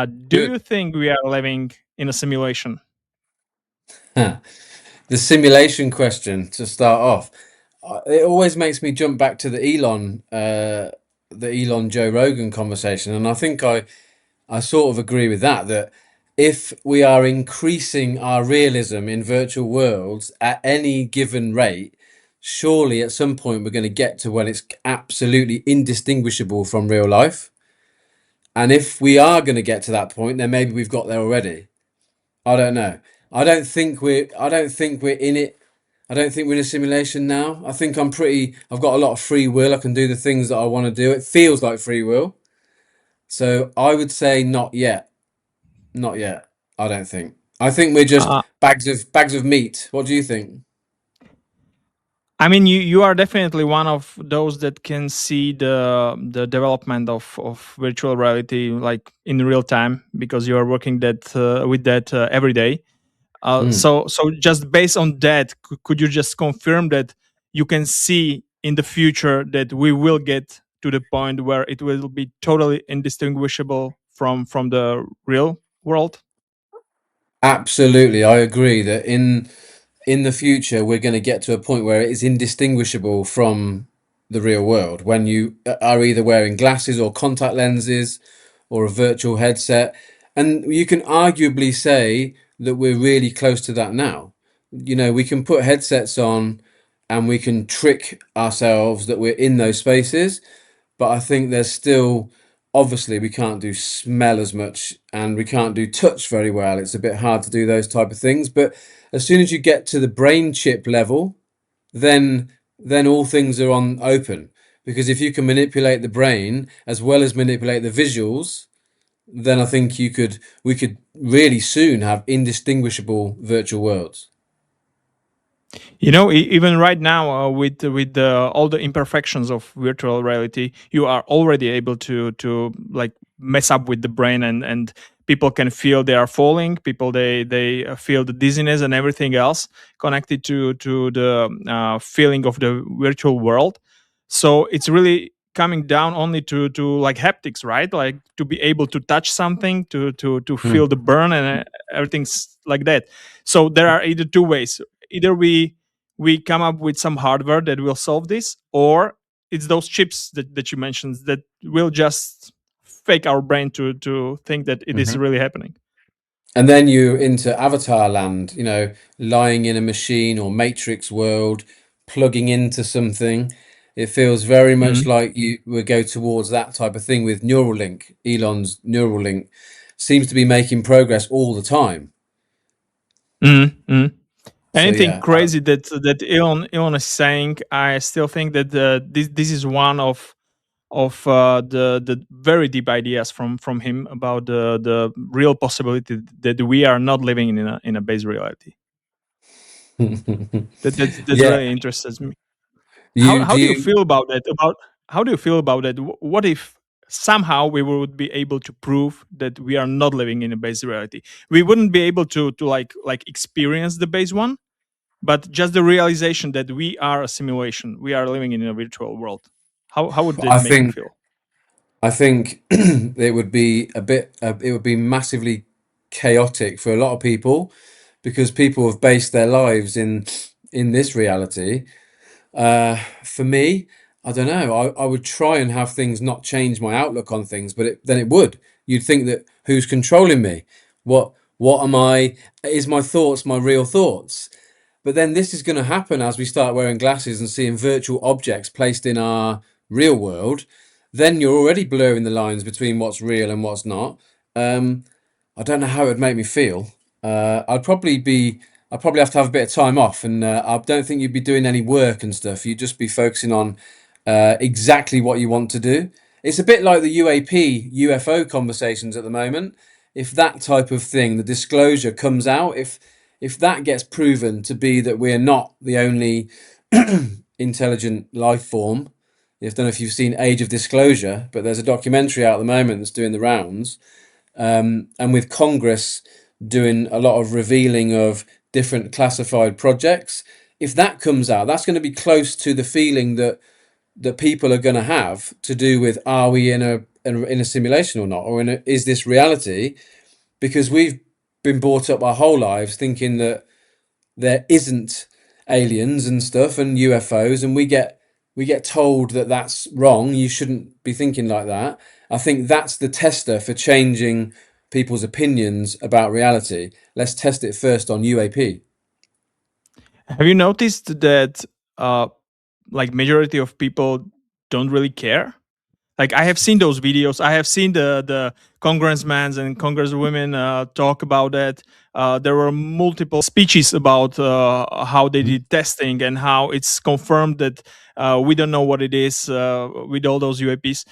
Do you think we are living in a simulation? The simulation question to start off. It always makes me jump back to the Elon Joe Rogan conversation, and I think I sort of agree with that. That if we are increasing our realism in virtual worlds at any given rate, surely at some point we're going to get to when it's absolutely indistinguishable from real life. And if we are going to get to that point, then maybe we've got there already. I don't know. I don't think we're in it. I don't think we're in a simulation now. I think I've got a lot of free will. I can do the things that I want to do. It feels like free will. So I would say not yet. Not yet. I don't think. I think we're just Uh, bags of meat. What do you think? I mean, you are definitely one of those that can see the development of virtual reality like in real time because you are working that with that every day. Mm. So just based on that, could you just confirm that you can see in the future that we will get to the point where it will be totally indistinguishable from the real world? Absolutely. I agree that in the future we're going to get to a point where it is indistinguishable from the real world when you are either wearing glasses or contact lenses or a virtual headset. And you can arguably say that we're really close to that now. You know, we can put headsets on and we can trick ourselves that we're in those spaces, but I think there's still, obviously we can't do smell as much and we can't do touch very well. It's a bit hard to do those type of things, but as soon as you get to the brain chip level, then all things are on open, because if you can manipulate the brain as well as manipulate the visuals, then I think we could really soon have indistinguishable virtual worlds. You know, even right now, with all the imperfections of virtual reality, you are already able to like mess up with the brain, and people can feel they are falling. People they feel the dizziness and everything else connected to the feeling of the virtual world. So it's really coming down only to like haptics, right? Like to be able to touch something, to feel Hmm. the burn and everything's like that. So there are either two ways: either we come up with some hardware that will solve this, or it's those chips that you mentioned that will just fake our brain to think that it is Hmm. really happening. And then you're into Avatar land, you know, lying in a machine or Matrix world, plugging into something. It feels very much Mhm. like you would go towards that type of thing with Neuralink. Elon's Neuralink seems to be making progress all the time. Mhm, mhm. So Anything yeah, crazy that Elon is saying, I still think that this is one of the very deep ideas from him about the real possibility that we are not living in a base reality. That yeah. really interests me. You How do do you you? feel about that? About how do you feel about that? What if somehow we would be able to prove that we are not living in a base reality? We wouldn't be able to like experience the base one, but just the realization that we are a simulation. We are living in a virtual world. How would that I make you think feel? I think it would be a bit. It would be massively chaotic for a lot of people because people have based their lives in this reality. For me, I don't know. I would try and have things not change my outlook on things, but then it would. You'd think that who's controlling me? What am I? Is my thoughts my real thoughts? But then this is going to happen as we start wearing glasses and seeing virtual objects placed in our real world. Then you're already blurring the lines between what's real and what's not. Um, I don't know how it would make me feel. I'd probably have to have a bit of time off, and I don't think you'd be doing any work and stuff. You'd just be focusing on exactly what you want to do. It's a bit like the UAP, UFO conversations at the moment. If that type of thing, the disclosure comes out, if that gets proven to be that we're not the only intelligent life form. I don't know if you've seen Age of Disclosure, but there's a documentary out at the moment that's doing the rounds, and with Congress doing a lot of revealing of different classified projects. If that comes out, that's going to be close to the feeling that people are going to have to do with, are we in in a simulation or not, or is this reality? Because we've been brought up our whole lives thinking that there isn't aliens and stuff and UFOs, and we get told that that's wrong. You shouldn't be thinking like that. I think that's the tester for changing people's opinions about reality. Let's test it first on UAP. Have you noticed that like majority of people don't really care? Like I have seen those videos. I have seen the congressmen and congresswomen talk about that. There were multiple speeches about how they did testing and how it's confirmed that we don't know what it is with all those UAPs.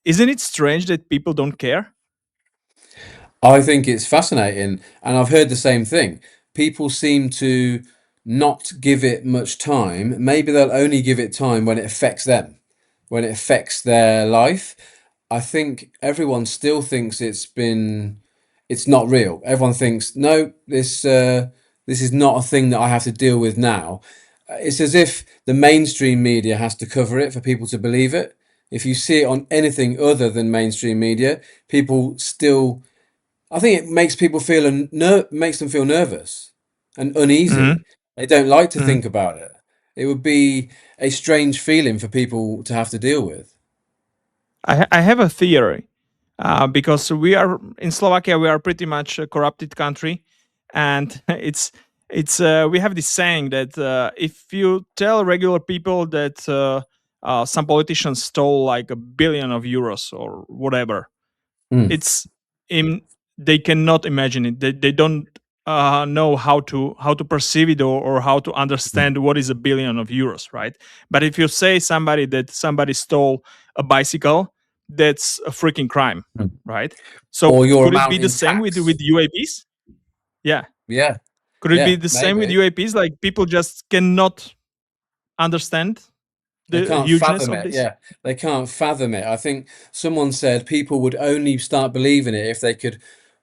Isn't it strange that people don't care? I think it's fascinating, and I've heard the same thing. People seem to not give it much time. Maybe they'll only give it time when it affects them, when it affects their life. I think everyone still thinks it's not real. Everyone thinks, no, this is not a thing that I have to deal with now. It's as if the mainstream media has to cover it for people to believe it. If you see it on anything other than mainstream media, people still, I think it makes people makes them feel nervous and Hmm. uneasy. They don't like to Hmm. think about it. It would be a strange feeling for people to have to deal with. I have a theory because we are in Slovakia. We are pretty much a corrupted country, and it's we have this saying that if you tell regular people that some politicians stole like €1 billion or whatever, Mm, it's in they cannot imagine it. They don't know how to perceive it, or how to mm, understand what is €1 billion, right? But if you say somebody that somebody stole a bicycle, that's a freaking crime, mm. right? So Or your could it be amount the in same with tax. UAPs? Yeah, Yeah, could it be yeah, the same with maybe. UAPs? Like people just cannot understand They the can't hugeness fathom of it. this. Yeah, they can't fathom it. I think someone said people would only start believing it if they could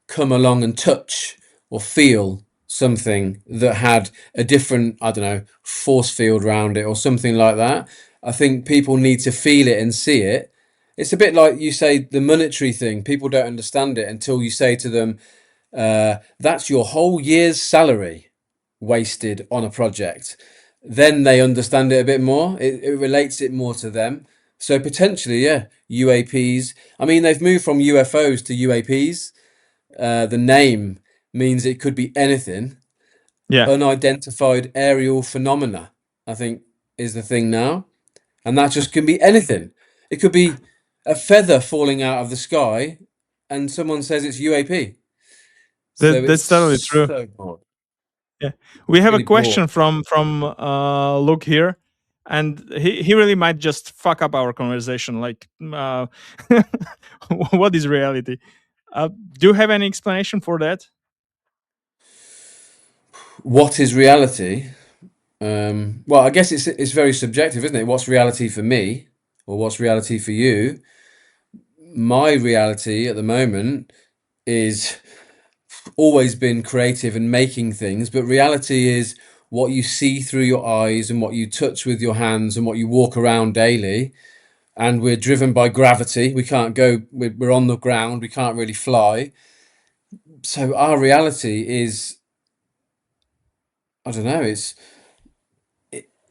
come along and touch or feel something that had a different, I don't know, force field around it or something like that. I think people need to feel it and see it. It's a bit like you say the monetary thing. People don't understand it until you say to them, that's your whole year's salary wasted on a project. Then they understand it a bit more. It relates it more to them. So potentially, yeah, UAPs. I mean, they've moved from UFOs to UAPs. The name means it could be anything. Yeah, Unidentified aerial phenomena, I think, is the thing now. And that just can be anything. It could be a feather falling out of the sky and someone says it's UAP. So that's totally it's true. so broad. Yeah, we have a Really broad. question from Luke here, and he really might just fuck up our conversation. Like, what is reality? Do you have any explanation for that? What is reality? Well, I guess it's very subjective, isn't it? What's reality for me, or what's reality for you? My reality at the moment is always been creative and making things, but reality is what you see through your eyes and what you touch with your hands and what you walk around daily. And we're driven by gravity. We can't go. We're on the ground. We can't really fly. So our reality is, I don't know. It's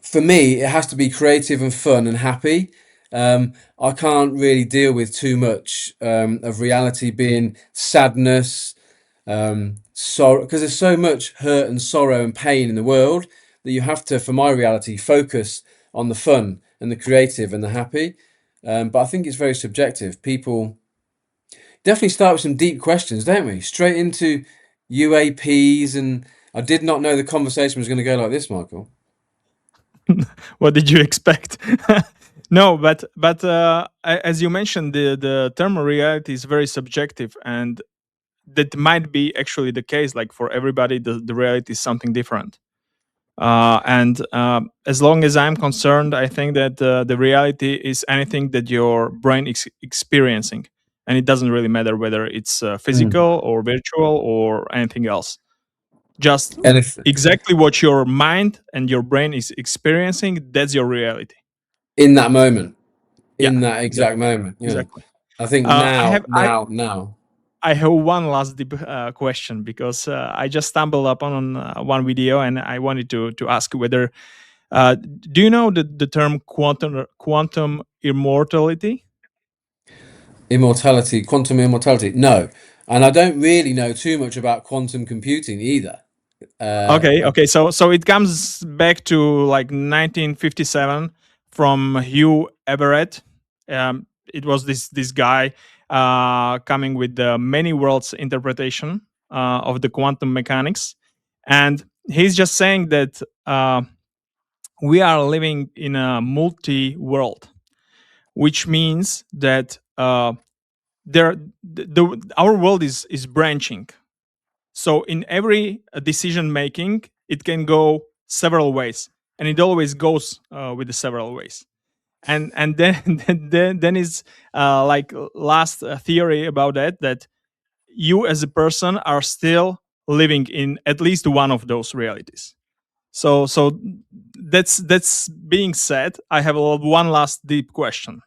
for me, it has to be creative and fun and happy. I can't really deal with too much of reality being sadness, sorrow, because there's so much hurt and sorrow and pain in the world that you have to, for my reality, focus on the fun and the creative and the happy. But I think it's very subjective. People definitely start with some deep questions, don't we? Straight into UAPs, and I did not know the conversation was going to go like this, Michael. What did you expect? No, but as you mentioned, the term reality is very subjective, and that might be actually the case. Like for everybody, the reality is something different. And as long as I'm concerned, I think that the reality is anything that your brain is experiencing, and it doesn't really matter whether it's Mm. physical or virtual or anything else. Just Anything exactly what your mind and your brain is experiencing. That's your reality. in that moment, Yeah, in that exact exactly, moment. Yeah. exactly. I think I now, have now. I have one last deep question because I just stumbled upon one video and I wanted to ask whether do you know the term quantum immortality? Immortality, quantum immortality. No, and I don't really know too much about quantum computing either. Okay, okay. So it comes back to like 1957 from Hugh Everett. It was this guy coming with the many worlds interpretation of the quantum mechanics, and he's just saying that we are living in a multi world, which means that our world is branching. So in every decision making, it can go several ways, and it always goes with the several ways. And then then is like last theory about that you as a person are still living in at least one of those realities. So that's being said. I have one last deep question.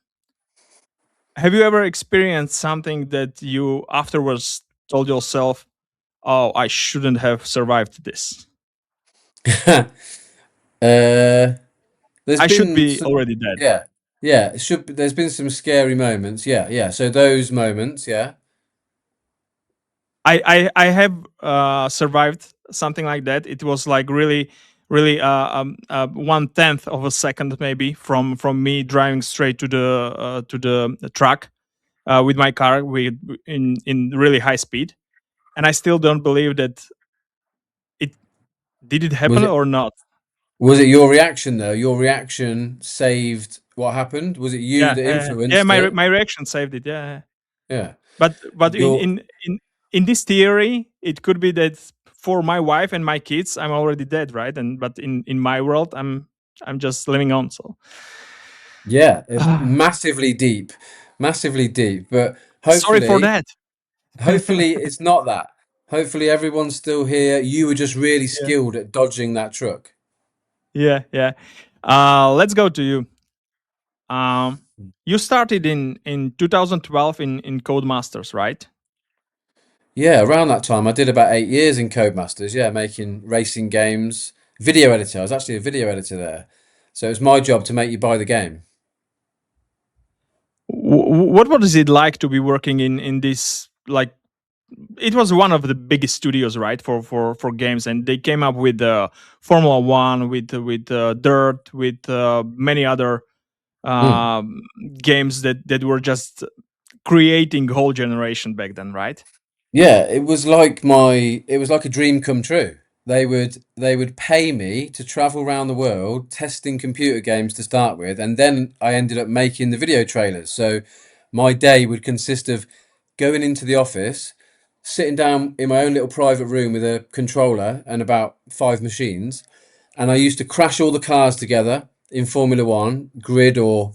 Have you ever experienced something that you afterwards told yourself, "Oh, I shouldn't have survived this. uh, there's I should been be some, already dead." yeah, yeah. It should. There's been some scary moments. Yeah, yeah. So those moments, yeah. I have survived something like that. It was like really 1/10 of a second maybe from me driving straight to the truck with my car with in really high speed, and I still don't believe that it did it Was happen it or not. was it your reaction though? Your reaction saved what happened? Was it you Yeah, that yeah. influenced My it? my reaction saved it. Yeah, yeah. Yeah. But Your in this theory, it could be that for my wife and my kids, I'm already dead, right? And but in my world, I'm just living on. So yeah, massively deep, massively deep. But sorry for hopefully, that. hopefully it's not that. Hopefully everyone's still here. You were just really Yeah, skilled at dodging that truck. yeah, yeah. Let's go to you. Um, you started in 2012 in Codemasters, right? Yeah, around that time, I did about 8 years in Codemasters. Yeah, making racing games, video editor. I was actually a video editor there, so it was my job to make you buy the game. What is it like to be working in this like it was one of the biggest studios, right, for games, and they came up with Formula One, with Dirt, with many other Hmm. um, games that were just creating whole generation back then, right? Yeah, it was like a dream come true. They would pay me to travel around the world testing computer games to start with, and then I ended up making the video trailers. So my day would consist of going into the office, sitting down in my own little private room with a controller and about five machines, and I used to crash all the cars together in Formula One, grid or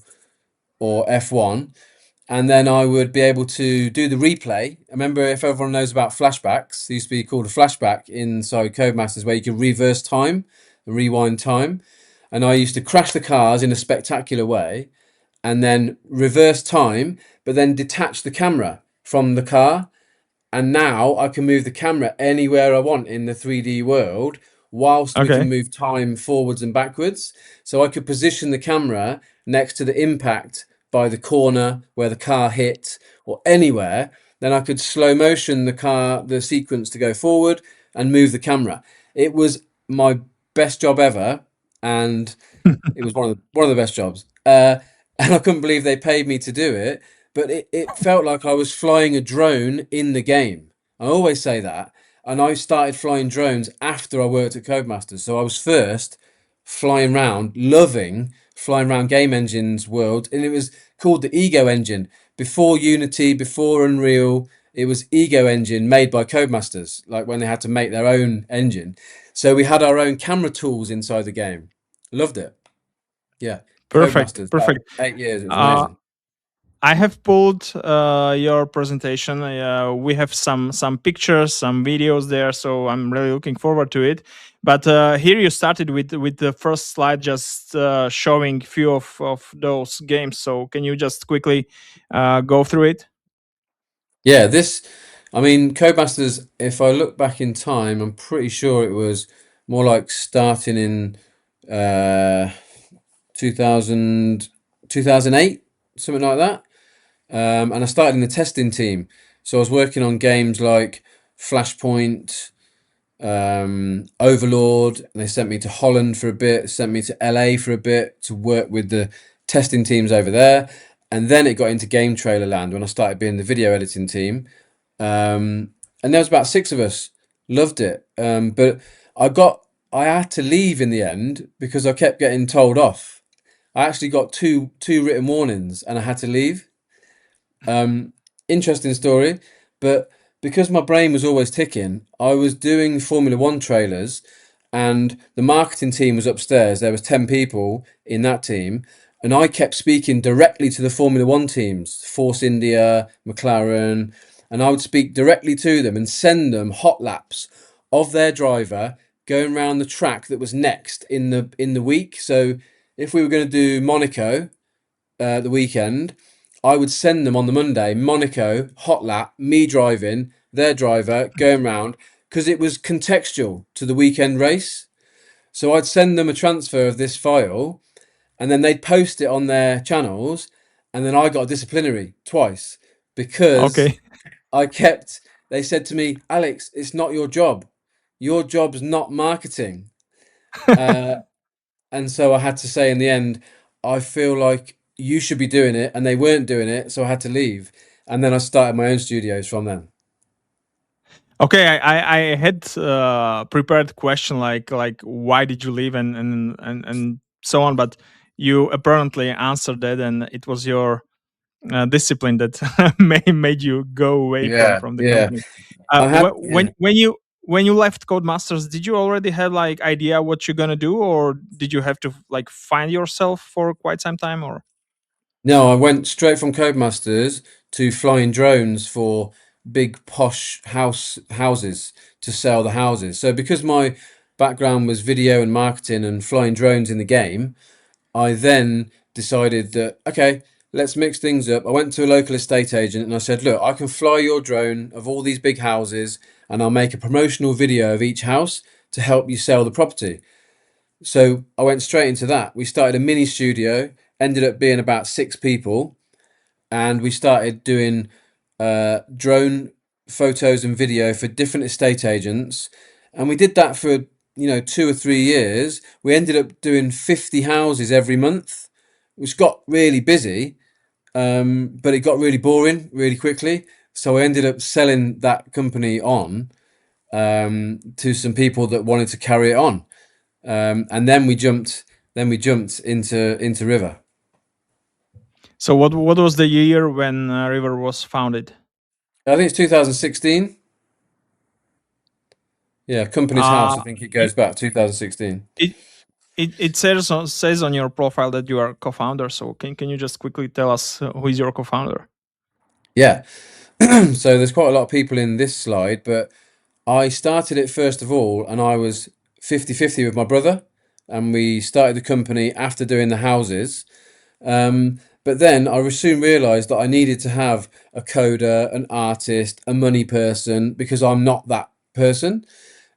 F1, and then I would be able to do the replay. I remember, if everyone knows about flashbacks, it used to be called a flashback inside Codemasters, where you could reverse time and rewind time. And I used to crash the cars in a spectacular way and then reverse time, but then detach the camera from the car, and now I can move the camera anywhere I want in the 3D world whilst we can Okay. move time forwards and backwards. So I could position the camera next to the impact by the corner where the car hit or anywhere. Then I could slow motion the sequence to go forward and move the camera. It was my best job ever, and it was one of the best jobs. And I couldn't believe they paid me to do it, but it felt like I was flying a drone in the game. I always say that. And I started flying drones after I worked at Codemasters. So I was first flying around, loving flying around Game Engine's world. And it was called the Ego Engine. Before Unity, before Unreal, it was Ego Engine made by Codemasters, like when they had to make their own engine. So we had our own camera tools inside the game. Loved it. Yeah, Perfect, Codemasters, about perfect. 8 years. It was Uh, amazing. I have pulled your presentation. We have some pictures, some videos there, so I'm really looking forward to it. But here you started with the first slide, just showing few of those games. So can you just quickly go through it? Yeah, I mean, Codemasters, if I look back in time, I'm pretty sure it was more like starting in 2000, 2008, something like that. And I started in the testing team. So I was working on games like Flashpoint, Overlord, and they sent me to Holland for a bit, sent me to LA for a bit to work with the testing teams over there. And then it got into game trailer land when I started being the video editing team. And there was about six of us. Loved it. But I had to leave in the end because I kept getting told off. I actually got two written warnings and I had to leave. Interesting story, but because my brain was always ticking, I was doing Formula One trailers, and the marketing team was upstairs. There was 10 people in that team, and I kept speaking directly to the Formula One teams, Force India, McLaren, and I would speak directly to them and send them hot laps of their driver going around the track that was next in the week. So if we were going to do Monaco the weekend, I would send them on the Monday, Monaco, hot lap, me driving, their driver going round, because it was contextual to the weekend race. So I'd send them a transfer of this file and then they'd post it on their channels. And then I got a disciplinary twice because Okay. they said to me, Alex, it's not your job. Your job's not marketing. And so I had to say in the end, I feel like you should be doing it, and they weren't doing it, so I had to leave. And then I started my own studios from then. Okay, I had prepared question like why did you leave and so on, but you apparently answered that, and it was your discipline that made you go away Yeah, from the yeah. company. I had, yeah. When you left Codemasters, did you already have like idea what you're gonna do, or did you have to like find yourself for quite some time? Or No, I went straight from Codemasters to flying drones for big posh houses to sell the houses. So because my background was video and marketing and flying drones in the game, I then decided that, okay, let's mix things up. I went to a local estate agent and I said, look, I can fly your drone of all these big houses and I'll make a promotional video of each house to help you sell the property. So I went straight into that. We started a mini studio, ended up being about six people, and we started doing drone photos and video for different estate agents. And we did that for 2 or 3 years. We ended up doing 50 houses every month, which got really busy, but it got really boring really quickly. So I ended up selling that company on to some people that wanted to carry it on, and then we jumped into RiVR. so what was the year when RiVR was founded? I think it's 2016. Yeah, Company's House. Uh, I think it it, goes back 2016. it it says on your profile that you are co-founder. So can you just quickly tell us who is your co-founder? Yeah. So there's quite a lot of people in this slide, but I started it first of all, and I was 50-50 with my brother, and we started the company after doing the houses. But then I soon realised that I needed to have a coder, an artist, a money person, because I'm not that person.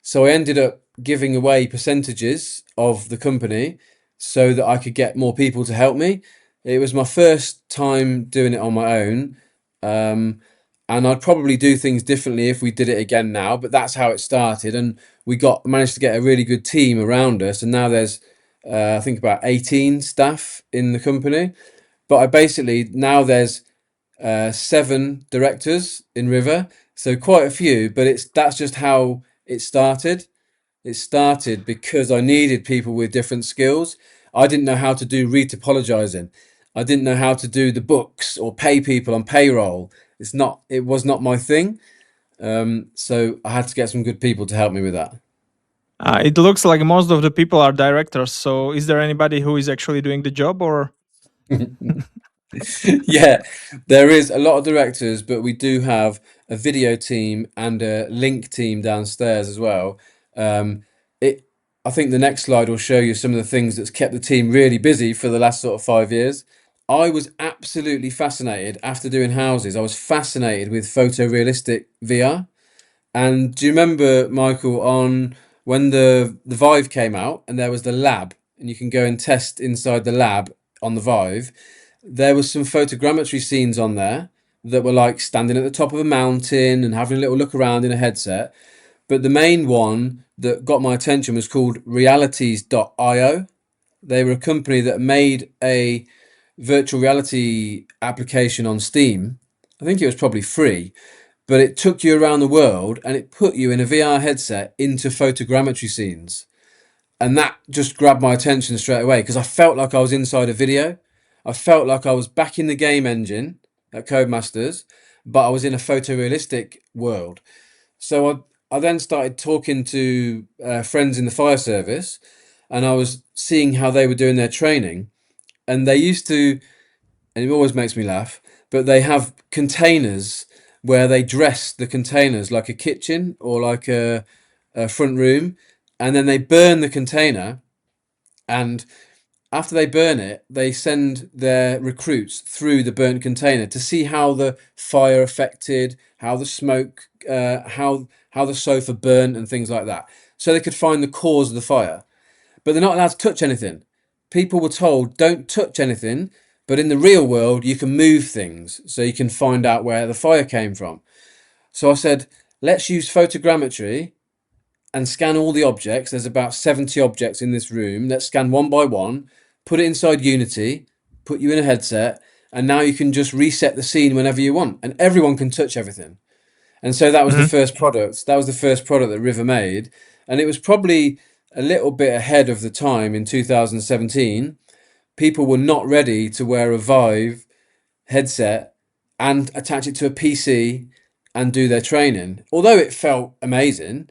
So I ended up giving away percentages of the company so that I could get more people to help me. It was my first time doing it on my own. Um, and I'd probably do things differently if we did it again now, but that's how it started. And we managed to get a really good team around us. And now there's, I think, about 18 staff in the company. But now there's 7 directors in RiVR, so quite a few. But that's just how it started. It started because I needed people with different skills. I didn't know how to do retopologizing. I didn't know how to do the books or pay people on payroll. It was not my thing. So I had to get some good people to help me with that. It looks like most of the people are directors. So is there anybody who is actually doing the job, or? Yeah, there is a lot of directors, but we do have a video team and a link team downstairs as well. Um, it, I think the next slide will show you some of the things that's kept the team really busy for the last sort of 5 years. I was absolutely fascinated after doing houses. I was fascinated with photorealistic VR. And do you remember, Michael, on when the Vive came out and there was the lab, and you can go and test inside the lab on the Vive? There was some photogrammetry scenes on there that were like standing at the top of a mountain and having a little look around in a headset. But the main one that got my attention was called realities.io. They were a company that made a virtual reality application on Steam. I think it was probably free, but it took you around the world and it put you in a VR headset into photogrammetry scenes. And that just grabbed my attention straight away because I felt like I was inside a video. I felt like I was back in the game engine at Codemasters, but I was in a photorealistic world. So I then started talking to friends in the fire service, and I was seeing how they were doing their training. And they used to, and it always makes me laugh, but they have containers where they dress the containers like a kitchen or like a front room, and then they burn the container. And after they burn it, they send their recruits through the burnt container to see how the fire affected, how the smoke, how the sofa burnt, and things like that, so they could find the cause of the fire. But they're not allowed to touch anything. People were told don't touch anything, but in the real world you can move things, so you can find out where the fire came from. So I said, let's use photogrammetry and scan all the objects. There's about 70 objects in this room. Let's scan one by one, put it inside Unity, put you in a headset, and now you can just reset the scene whenever you want, and everyone can touch everything. And so that was the Mhm. first product. That was the first product that RiVR made, and it was probably a little bit ahead of the time in 2017. People were not ready to wear a Vive headset and attach it to a PC and do their training. Although it felt amazing,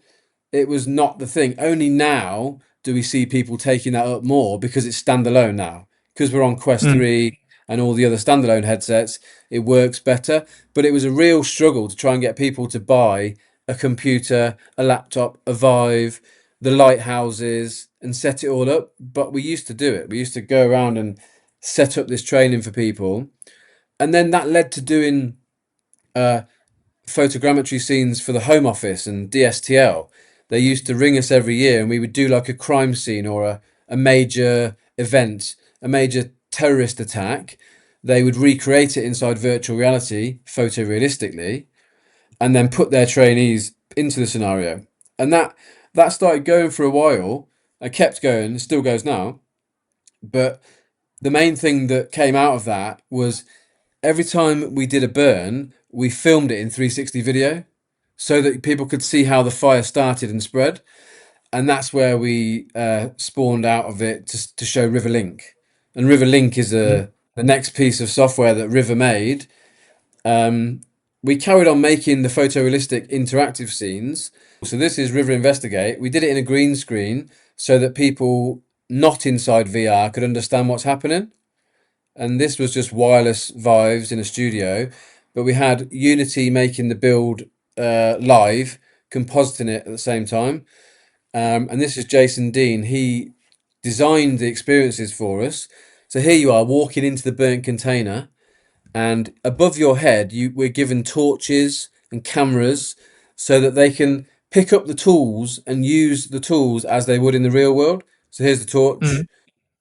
it was not the thing. Only now do we see people taking that up more because it's standalone now. Because we're on Quest Mm. 3 and all the other standalone headsets, it works better. But it was a real struggle to try and get people to buy a computer, a laptop, a Vive, the lighthouses, and set it all up. But we used to do it. We used to go around and set up this training for people. And then that led to doing uh, photogrammetry scenes for the Home Office and DSTL. They used to ring us every year and we would do like a crime scene or a major event, a major terrorist attack. They would recreate it inside virtual reality, photorealistically, and then put their trainees into the scenario. And that started going for a while. It kept going, it still goes now. But the main thing that came out of that was every time we did a burn, we filmed it in 360 video so that people could see how the fire started and spread. And that's where we spawned out of it to show RiVR Link. And RiVR Link is Mhm. the next piece of software that RiVR made. We carried on making the photorealistic interactive scenes. So this is RiVR Investigate. We did it in a green screen so that people not inside VR could understand what's happening. And this was just wireless Vives in a studio, but we had Unity making the build live, compositing it at the same time. And this is Jason Dean. He designed the experiences for us. So here you are walking into the burnt container, and above your head, we're given torches and cameras so that they can pick up the tools and use the tools as they would in the real world. So here's the torch, Mhm.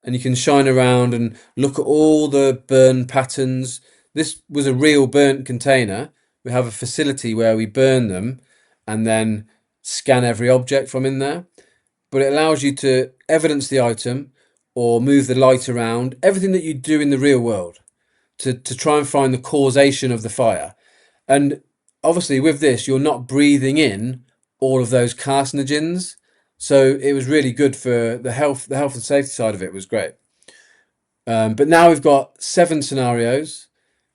and you can shine around and look at all the burn patterns. This was a real burnt container. We have a facility where we burn them and then scan every object from in there. But it allows you to evidence the item or move the light around, everything that you do in the real world to try and find the causation of the fire. And obviously, with this, you're not breathing in all of those carcinogens. So it was really good for the health and safety side of it was great. But now we've got 7 scenarios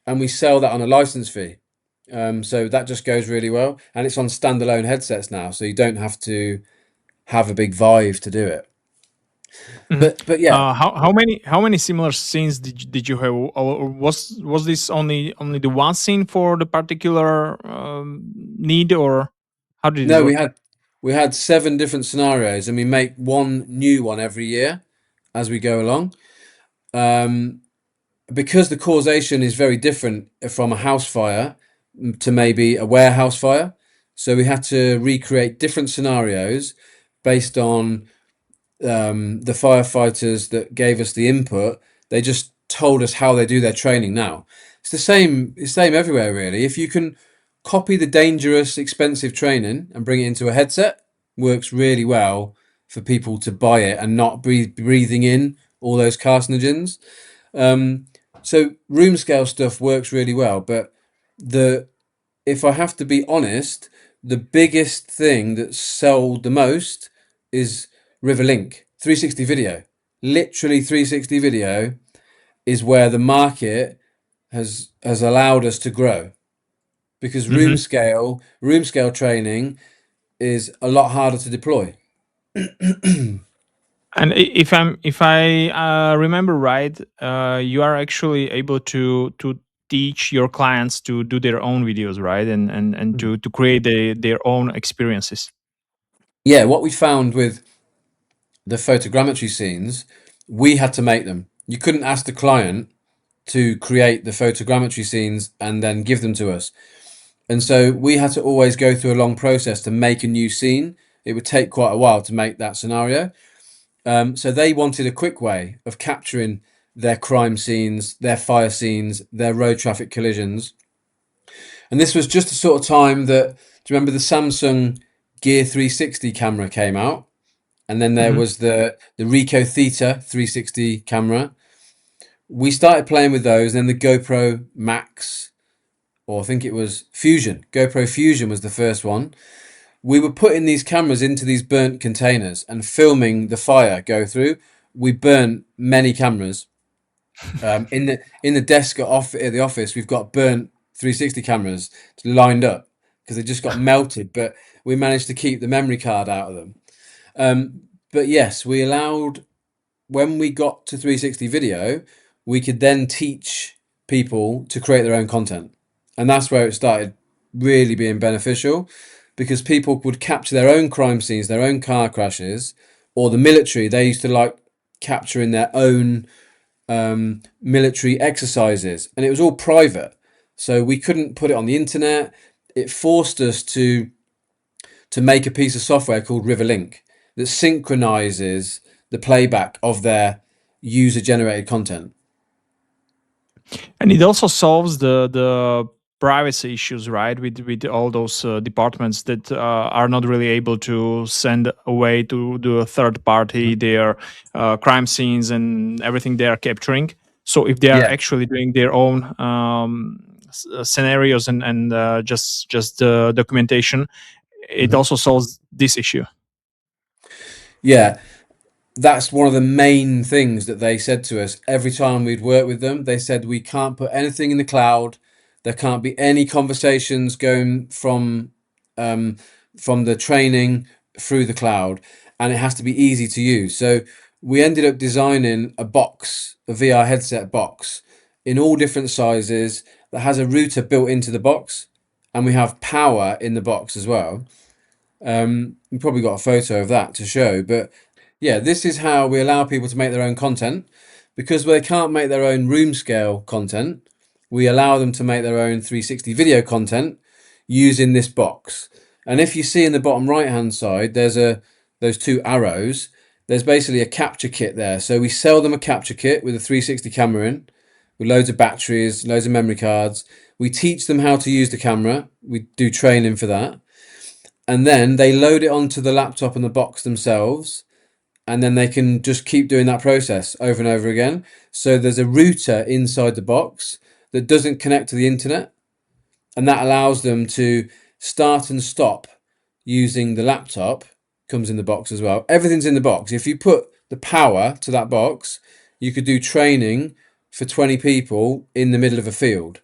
and we sell that on a license fee. So that just goes really well. And it's on standalone headsets now. So you don't have to have a big Vive to do it. Mhm. But yeah, How many similar scenes did you have, or was this only the one scene for the particular need, or how did it no, work? we had 7 different scenarios, and we make one new one every year as we go along. Um, because the causation is very different from a house fire to maybe a warehouse fire, so we had to recreate different scenarios based on the firefighters that gave us the input. They just told us how they do their training now. It's the same. It's the same everywhere, really. If you can copy the dangerous, expensive training and bring it into a headset, works really well for people to buy it and not breathing in all those carcinogens. Um, so room scale stuff works really well, but the if I have to be honest, the biggest thing that sold the most is Riverlink 360 video. Literally 360 video is where the market has allowed us to grow, because Hmm. room scale training is a lot harder to deploy. And if I remember right, you are actually able to teach your clients to do their own videos, right? And to create their own experiences. Yeah, what we found with the photogrammetry scenes, we had to make them. You couldn't ask the client to create the photogrammetry scenes and then give them to us. And so we had to always go through a long process to make a new scene. It would take quite a while to make that scenario. So they wanted a quick way of capturing their crime scenes, their fire scenes, their road traffic collisions. And this was just the sort of time that, do you remember the Samsung Gear 360 camera came out? And then there Hmm. was the Ricoh Theta 360 camera. We started playing with those, and then the GoPro Max, or I think it was Fusion. GoPro Fusion was the first one. We were putting these cameras into these burnt containers and filming the fire go through. We burnt many cameras. In the desk at the office, we've got burnt 360 cameras lined up because they just got melted. But we managed to keep the memory card out of them. But yes, we allowed, when we got to 360 video, we could then teach people to create their own content. And that's where it started really being beneficial, because people would capture their own crime scenes, their own car crashes, or the military. They used to like capturing their own military exercises, and it was all private. So we couldn't put it on the internet. It forced us to make a piece of software called Riverlink that synchronizes the playback of their user generated content. And it also solves the privacy issues, right? With all those departments that are not really able to send away to the third party their crime scenes and everything they are capturing. So if they are Yeah. actually doing their own scenarios and just documentation, it Mhm. also solves this issue. Yeah. That's one of the main things that they said to us every time we'd work with them. They said we can't put anything in the cloud. There can't be any conversations going um, from the training through the cloud, and it has to be easy to use. So we ended up designing a box, a VR headset box, in all different sizes that has a router built into the box, and we have power in the box as well. We probably got a photo of that to show, but yeah, this is how we allow people to make their own content, because they can't make their own room scale content. We allow them to make their own 360 video content using this box. And if you see in the bottom right hand side, there's those 2 arrows. There's basically a capture kit there. So we sell them a capture kit with a 360 camera in, with loads of batteries, loads of memory cards. We teach them how to use the camera. We do training for that, and then they load it onto the laptop and the box themselves, and then they can just keep doing that process over and over again. So there's a router inside the box that doesn't connect to the internet, and that allows them to start and stop using the laptop. Comes in the box as well. Everything's in the box. If you put the power to that box, you could do training for 20 people in the middle of a field.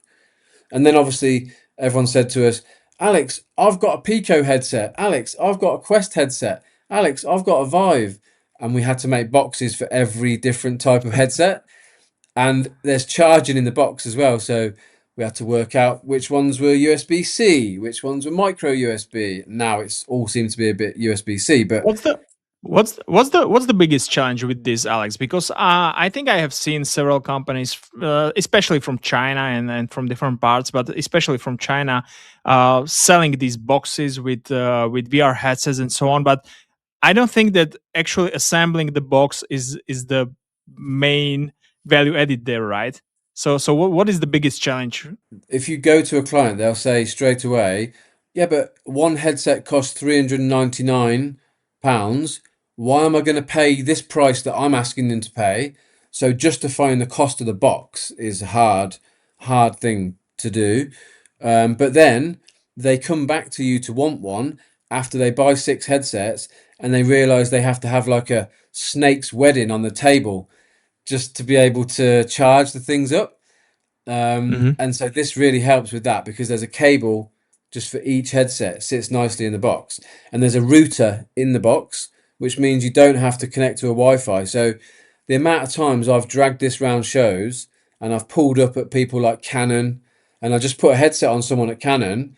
And then obviously everyone said to us, Alex, I've got a Pico headset. Alex, I've got a Quest headset. Alex, I've got a Vive. and we had to make boxes for every different type of headset. And there's charging in the box as well. So we had to work out which ones were USB-C, which ones were micro USB. Now it's all seems to be a bit USB-C, but What's the what's the biggest challenge with this, Alex? Because I think I have seen several companies, especially from China and from different parts, but especially from China, selling these boxes with VR headsets and so on. But I don't think that actually assembling the box is the main value added there, right? So what is the biggest challenge? if you go to a client, they'll say straight away, yeah, but one headset costs £399. Why am I going to pay this price that I'm asking them to pay? So justifying the cost of the box is a hard thing to do. But then they come back to you to want one after they buy 6 headsets, and they realize they have to have like a snake's wedding on the table just to be able to charge the things up. Hmm. And so this really helps with that because there's a cable just for each headset, sits nicely in the box. And there's a router in the box, which means you don't have to connect to a Wi-Fi. So the amount of times I've dragged this round shows and I've pulled up at people like Canon, and I just put a headset on someone at Canon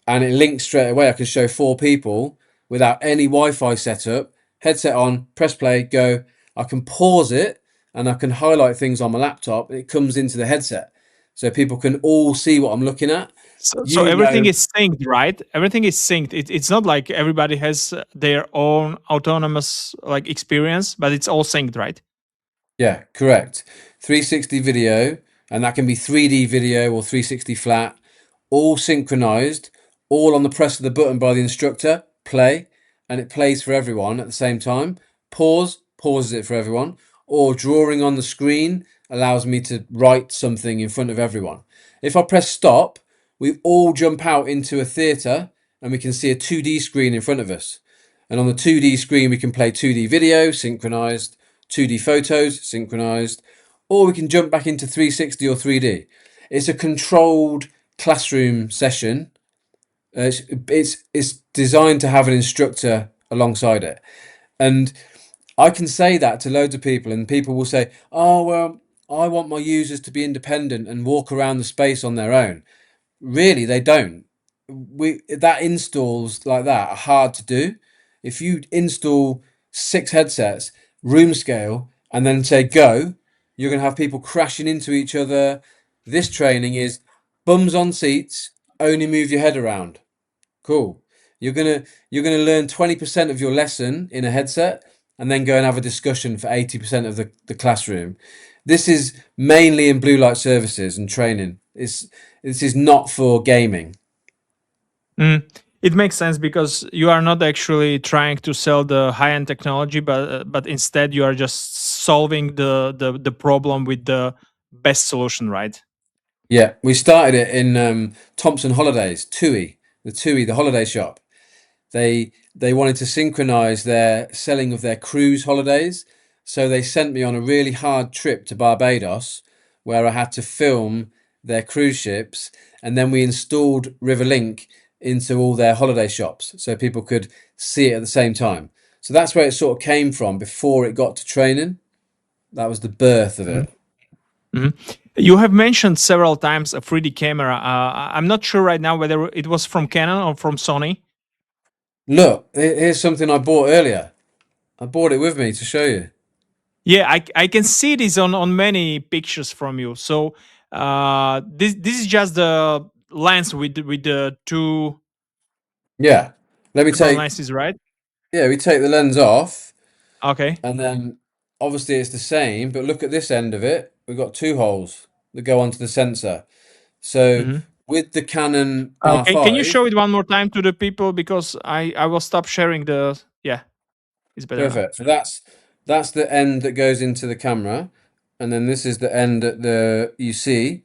and it links straight away. I can show 4 people without any Wi-Fi setup, headset on, press play, go. I can pause it and I can highlight things on my laptop. It comes into the headset, so people can all see what I'm looking at. So You everything know, is synced, right? Everything is synced. It's not like everybody has their own autonomous like experience, but it's all synced, right? yeah, correct. 360 video, and that can be 3D video or 360 flat, all synchronized, all on the press of the button by the instructor, play, and it plays for everyone at the same time. Pause, pauses it for everyone, or drawing on the screen allows me to write something in front of everyone. If I press stop, we all jump out into a theater and we can see a 2D screen in front of us. And on the 2D screen, we can play 2D video, synchronized, 2D photos, synchronized, or we can jump back into 360 or 3D. It's a controlled classroom session. It's designed to have an instructor alongside it. And I can say that to loads of people, and people will say, "Oh, well, I want my users to be independent and walk around the space on their own." Really, they don't. We that installs like that are hard to do. If you install 6 headsets, room scale, and then say go, you're going to have people crashing into each other. This training is bums on seats, only move your head around. Cool. You're gonna learn 20% of your lesson in a headset and then go and have a discussion for 80% of the classroom. This is mainly in blue light services and training. This is not for gaming. Mm. It makes sense because you are not actually trying to sell the high-end technology, but instead you are just solving the problem with the best solution, right? Yeah, we started it in Thompson Holidays, TUI, the holiday shop. They wanted to synchronize their selling of their cruise holidays, so they sent me on a really hard trip to Barbados where I had to film their cruise ships, and then we installed Riverlink into all their holiday shops so people could see it at the same time. So that's where it sort of came from before it got to training. That was the birth of Mhm. it. Mhm. You have mentioned several times a 3D camera. I'm not sure right now whether it was from Canon or from Sony. Look, here's something I bought earlier. I brought it with me to show you. Yeah, I can see this on many pictures from you. So this is just the lens with the two Yeah. Let me separate take lenses, right? Yeah, we take the lens off, Okay. and then obviously it's the same, but look at this end of it. We've got 2 holes that go onto the sensor. So Hmm. with the Canon Can you R5, show it one more time to the people because I will stop sharing the. Yeah, it's better now. perfect. So that's the end that goes into the camera, and then this is the end that the you see.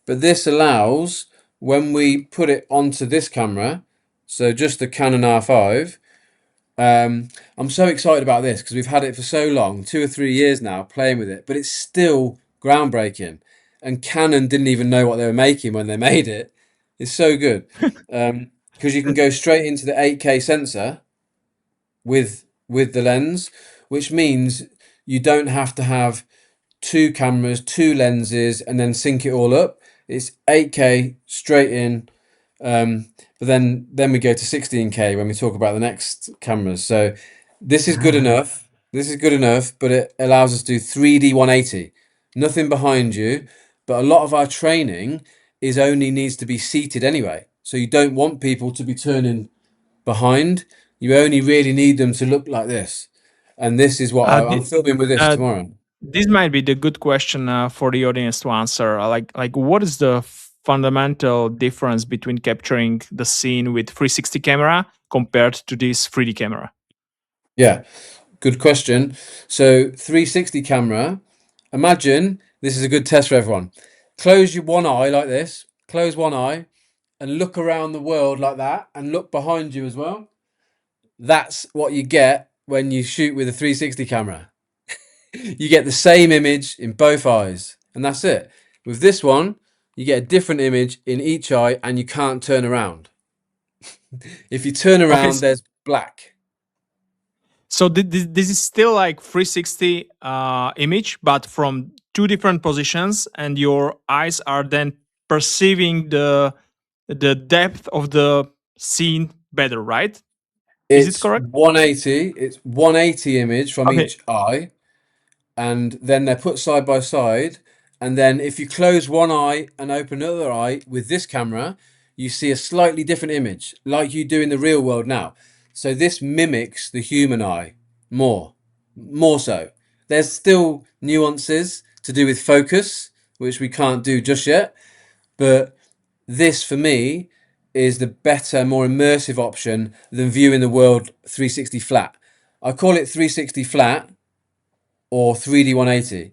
But this allows when we put it onto this camera, so just the Canon R5. I'm so excited about this because we've had it for so long, 2 or 3 years now, playing with it, but it's still groundbreaking. And Canon didn't even know what they were making when they made it. It's so good because you can go straight into the 8K sensor with the lens, which means you don't have to have two cameras, two lenses, and then sync it all up. It's 8K straight in. But then we go to 16K when we talk about the next cameras. So this is good enough. This is good enough, but it allows us to do 3D 180. Nothing behind you, but a lot of our training is only needs to be seated anyway. So you don't want people to be turning behind. You only really need them to look like this. And this is what I'm The, filming with this uh, tomorrow. this might be the good question for the audience to answer. Like what is the fundamental difference between capturing the scene with 360 camera compared to this 3D camera? Yeah, good question. So 360 camera, imagine this is a good test for everyone. Close your one eye like this, close one eye and look around the world like that and look behind you as well. That's what you get when you shoot with a 360 camera. You get the same image in both eyes, and that's it. With this one, you get a different image in each eye and you can't turn around. If you turn Okay, around, there's black. so this is still like 360 image, but from two different positions, and your eyes are then perceiving the depth of the scene better, right? Is it It's correct? 180. It's 180 image from Okay. each eye, and then they're put side by side. And then if you close one eye and open another eye with this camera, you see a slightly different image, like you do in the real world now. So this mimics the human eye more so. There's still nuances to do with focus, which we can't do just yet, but this for me is the better, more immersive option than viewing the world 360 flat. I call it 360 flat or 3D 180.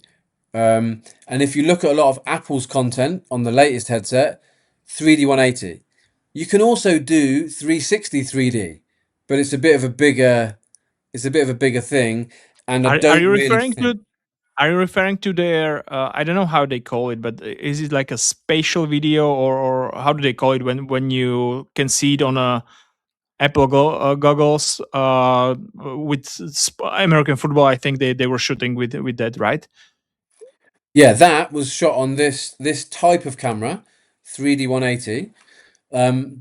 And if you look at a lot of Apple's content on the latest headset, 3D 180. You can also do 360 3D, but it's a bit of a bigger thing, and I Are don't you really referring think. to their I don't know how they call it, but is it like a spatial video, or how do they call it when you can see it on a Apple goggles with American football? I think they were shooting with that, right? Yeah, that was shot on this type of camera, 3D 180.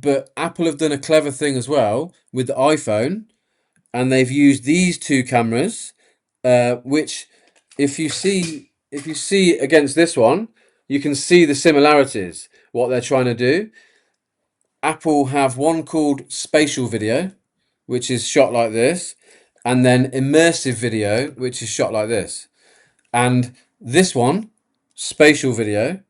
But Apple have done a clever thing as well with the iPhone, and they've used these two cameras, which if you see against this one, you can see the similarities. What they're trying to do. Apple have one called spatial video, which is shot like this, and then immersive video, which is shot like this. And this one, spatial video,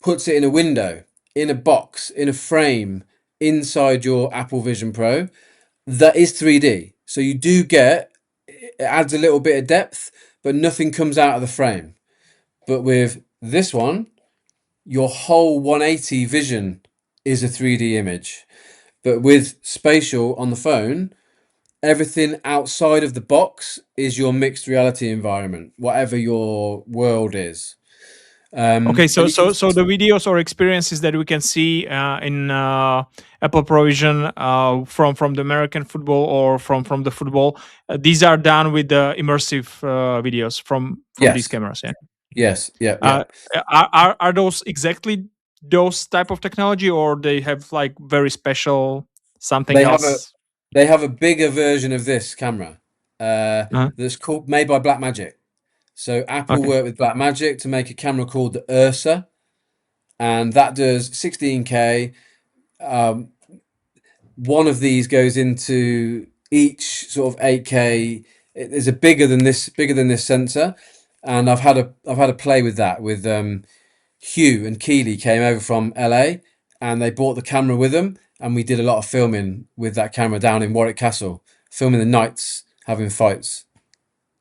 puts it in a window, in a box, in a frame, inside your Apple Vision Pro. That is 3D. So you do get, it adds a little bit of depth, but nothing comes out of the frame. But with this one, your whole 180 vision is a 3D image. But with spatial on the phone, everything outside of the box is your mixed reality environment, whatever your world is. Okay, And you can, so the videos or experiences that we can see in Apple Provision from the American football or from the football, these are done with the immersive videos from these yes, cameras. Yeah. yes, yeah, yeah. Uh, are those exactly those type of technology, or they have like very special something They have a else? they have a bigger version of this camera Uh, that's called made by Blackmagic. So Apple okay. worked with Blackmagic to make a camera called the Ursa, and that does 16K. One of these goes into each sort of 8K. It is a bigger than this sensor, and I've had a play with that with Hugh and Keeley came over from LA and they brought the camera with them, and we did a lot of filming with that camera down in Warwick Castle, filming the knights having fights.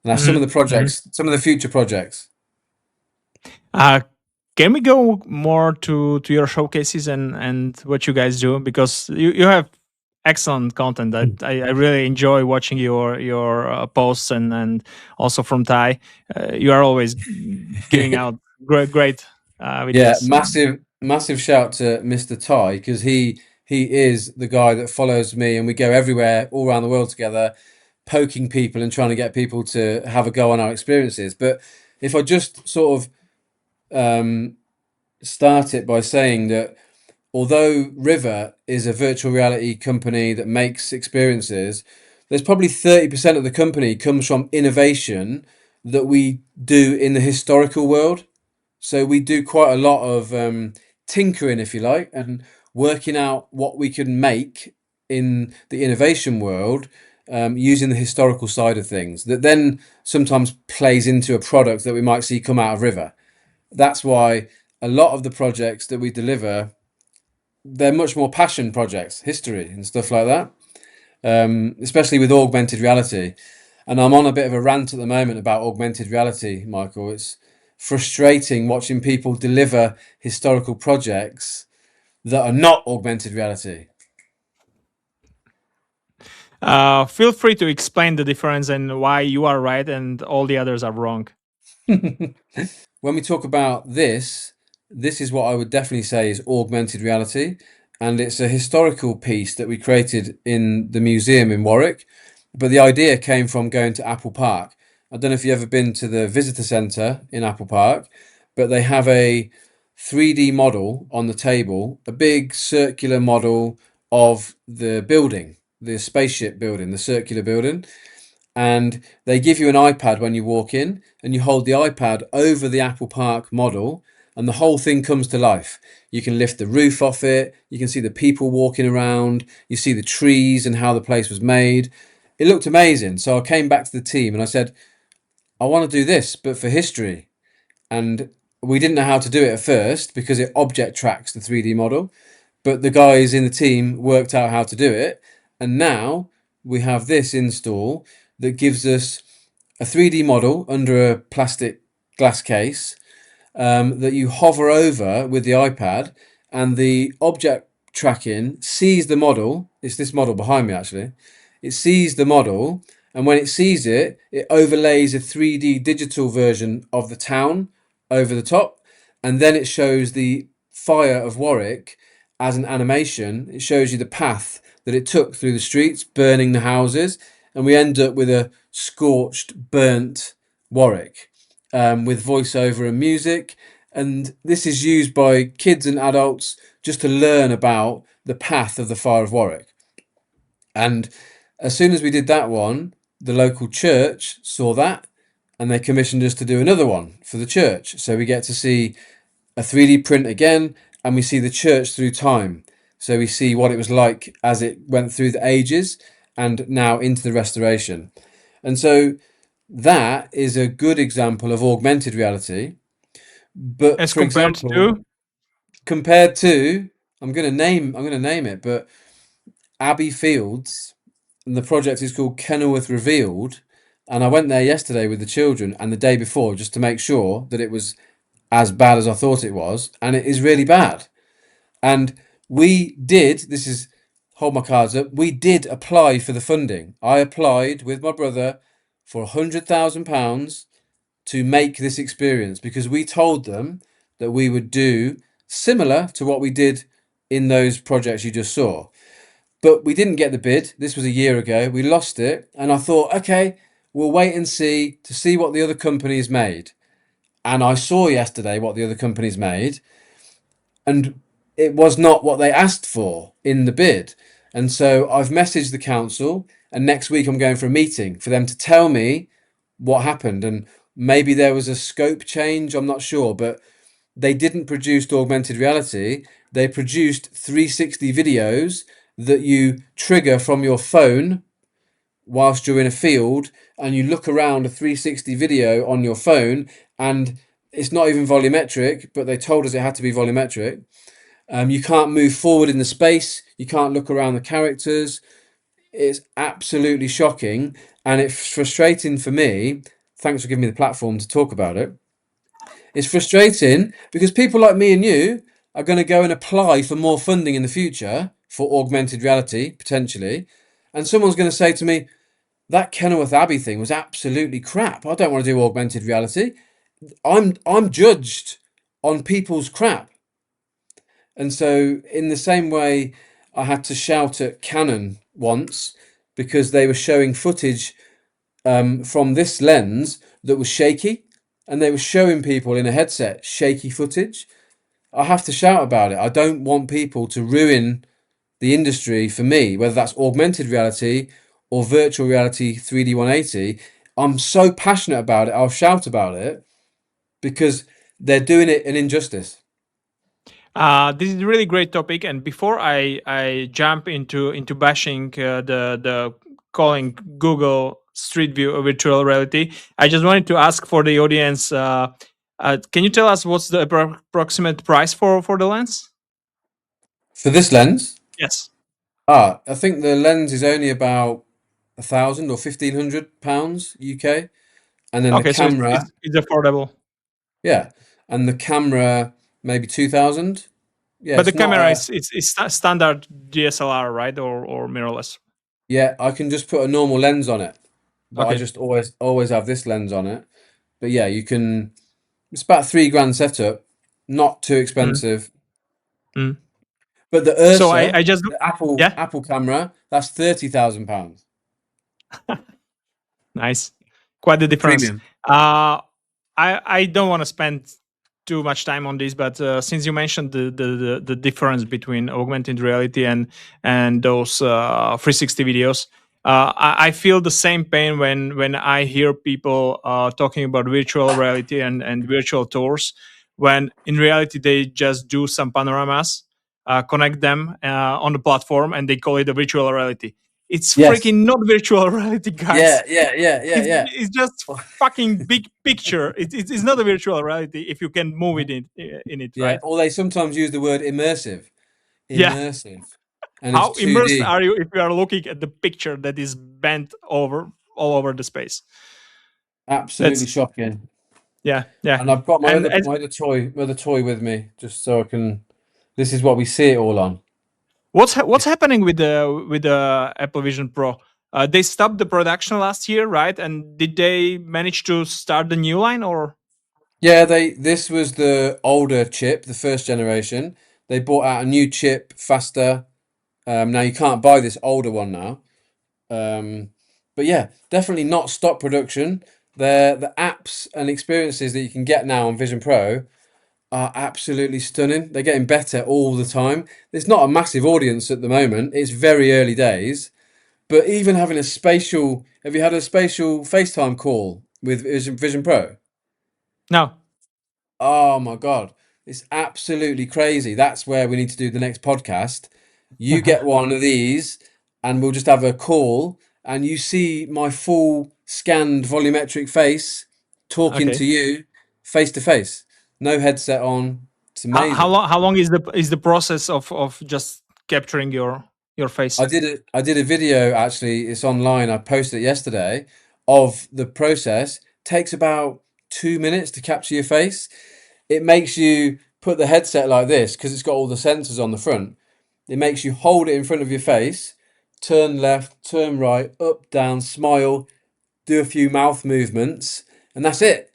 And that's some of the Mhm. projects, some of the future projects. Uh, can we go more to your showcases and what you guys do, because you have excellent content that I really enjoy watching your posts and also from Thai. You are always giving out great Yeah, videos. massive shout to Mr. Ty because he is the guy that follows me, and we go everywhere all around the world together, poking people and trying to get people to have a go on our experiences. But if I just sort of start it by saying that although RiVR is a virtual reality company that makes experiences, there's probably 30% of the company comes from innovation that we do in the historical world. So we do quite a lot of tinkering, if you like, and working out what we can make in the innovation world using the historical side of things that then sometimes plays into a product that we might see come out of RiVR. That's why a lot of the projects that we deliver, they're much more passion projects, history and stuff like that, especially with augmented reality. And I'm on a bit of a rant at the moment about augmented reality, Michael. It's frustrating watching people deliver historical projects that are not augmented reality. Feel free to explain the difference and why you are right and all the others are wrong. When we talk about this is what I would definitely say is augmented reality. And it's a historical piece that we created in the museum in Warwick. But the idea came from going to Apple Park. I don't know if you've ever been to the visitor centre in Apple Park, but they have a 3D model on the table, a big circular model of the building, the spaceship building, the circular building. And they give you an iPad when you walk in, and you hold the iPad over the Apple Park model, and the whole thing comes to life. You can lift the roof off it, you can see the people walking around, you see the trees and how the place was made. It looked amazing. So I came back to the team and I said, I want to do this, but for history. And we didn't know how to do it at first because it object tracks the 3D model, but the guys in the team worked out how to do it. And now we have this install that gives us a 3D model under a plastic glass case that you hover over with the iPad, and the object tracking sees the model. It's this model behind me actually. It sees the model, and when it sees it, it overlays a 3D digital version of the town over the top, and then it shows the fire of Warwick as an animation. It shows you the path that it took through the streets, burning the houses, and we end up with a scorched, burnt Warwick with voiceover and music. And this is used by kids and adults just to learn about the path of the fire of Warwick. And as soon as we did that one, the local church saw that and they commissioned us to do another one for the church. So we get to see a 3D print again, and we see the church through time. So we see what it was like as it went through the ages and now into the restoration. And so that is a good example of augmented reality. But As for compared example, to compared to, I'm gonna name it, but Abbey Fields, and the project is called Kenilworth Revealed. And I went there yesterday with the children and the day before just to make sure that it was as bad as I thought it was, and it is really bad. And we did, this is, hold my cards up, we did apply for the funding. I applied with my brother for £100,000 to make this experience because we told them that we would do similar to what we did in those projects you just saw. But we didn't get the bid. This was a year ago. We lost it. And I thought, okay, we'll wait and see to see what the other companies made. And I saw yesterday what the other companies made, and it was not what they asked for in the bid. And so I've messaged the council, and next week I'm going for a meeting for them to tell me what happened. And maybe there was a scope change, I'm not sure, but they didn't produce augmented reality. They produced 360 videos that you trigger from your phone whilst you're in a field, and you look around a 360 video on your phone, and it's not even volumetric, but they told us it had to be volumetric. You can't move forward in the space, you can't look around the characters. It's absolutely shocking, and it's frustrating for me. Thanks for giving me the platform to talk about it. It's frustrating because people like me and you are going to go and apply for more funding in the future for augmented reality, potentially. And someone's going to say to me, that Kenilworth Abbey thing was absolutely crap. I don't want to do augmented reality. I'm judged on people's crap. And so in the same way I had to shout at Canon once because they were showing footage from this lens that was shaky, and they were showing people in a headset shaky footage. I have to shout about it. I don't want people to ruin the industry for me, whether that's augmented reality or virtual reality 3D 180. I'm so passionate about it. I'll shout about it because they're doing it an injustice. This is a really great topic, and before I jump into bashing the calling Google Street View a virtual reality, I just wanted to ask for the audience. Can you tell us what's the approximate price for the lens? For this lens, Yes. I think the lens is only about 1,000 or £1,500 UK, and then the Okay, so it's camera, it's affordable, yeah, and the camera maybe 2,000. Yeah, but the it's not camera a. is standard DSLR, right, or mirrorless? Yeah, I can just put a normal lens on it, but I Okay. just always have this lens on it. But yeah, you can. It's about 3 grand setup, not too Mm, expensive. mm. But the So I Ursa, just the Apple yeah, Apple camera, that's £30,000 nice, quite the difference. premium. I don't want to spend too much time on this, but since you mentioned the difference between augmented reality and those 360 videos, I feel the same pain when I hear people talking about virtual reality and virtual tours, when in reality they just do some panoramas, connect them on the platform, and they call it a virtual reality. It's Yes. freaking not virtual reality, Yeah, guys. yeah, yeah, yeah, It's just fucking big picture. It's not a virtual reality if you can move yeah. it in it, Yeah, right? or they sometimes use the word immersive. Yeah. Immersive. And it's How immersed 2D. are you if you are looking at the picture that is bent over all over the space? Absolutely That's shocking. yeah, yeah. And I've got And and my other toy with me, just so I can. This is what we see it all on. what's happening with the Apple Vision Pro? They stopped the production last year, right? And did they manage to start the new line or? Yeah, this was the older chip, the first generation. They brought out a new chip, faster. Now you can't buy this older one now. Um, but yeah, definitely not stop production. The apps and experiences that you can get now on Vision Pro are absolutely stunning. They're getting better all the time. There's not a massive audience at the moment. It's very early days. But even having a spatial, have you had a spatial FaceTime call with Vision Pro? No. Oh my God. It's absolutely crazy. That's where we need to do the next podcast. You get one of these and we'll just have a call and you see my full scanned volumetric face talking Okay. to you face to face. No headset on. It's amazing. How long is the process of just capturing your face? I did a video actually, it's online. I posted it yesterday of the process. Takes about 2 minutes to capture your face. It makes you put the headset like this because it's got all the sensors on the front. It makes you hold it in front of your face, turn left, turn right, up, down, smile, do a few mouth movements, and that's it.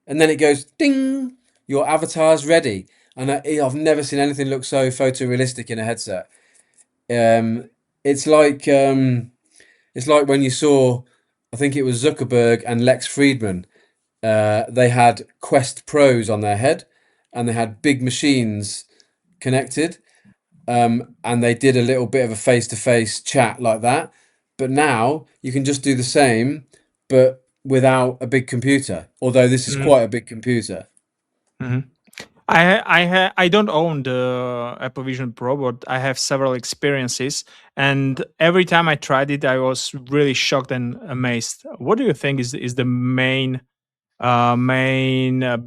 And then it goes ding, your avatar's ready. And I've never seen anything look so photorealistic in a headset. Um, it's like um, it's like when you saw, I think it was Zuckerberg and Lex Friedman. They had Quest Pros on their head, and they had big machines connected, and they did a little bit of a face-to-face chat like that. But now you can just do the same, but without a big computer. Although this is Mhm, quite a big computer. mhm. I don't own the Apple Vision Pro, but I have several experiences, and every time I tried it, I was really shocked and amazed. What do you think is the main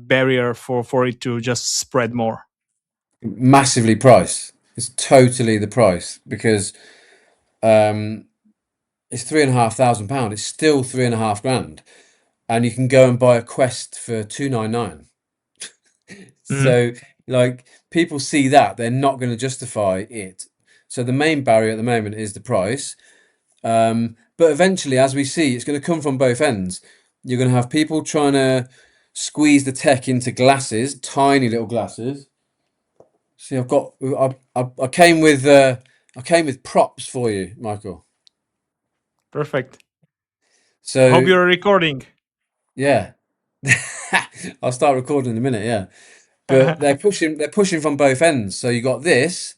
barrier for it to just spread more? Massively price. It's totally the price because um, it's £3,500. It's still 3.5 grand, and you can go and buy a Quest for 299. Mhm, So, like, people see that they're not going to justify it. So the main barrier at the moment is the price. But eventually, as we see, it's going to come from both ends. You're going to have people trying to squeeze the tech into glasses, tiny little glasses. See, I came with props for you, Michael. Perfect. Hope So you're recording. yeah, I'll start recording in a minute. Yeah, but they're pushing from both ends. So you got this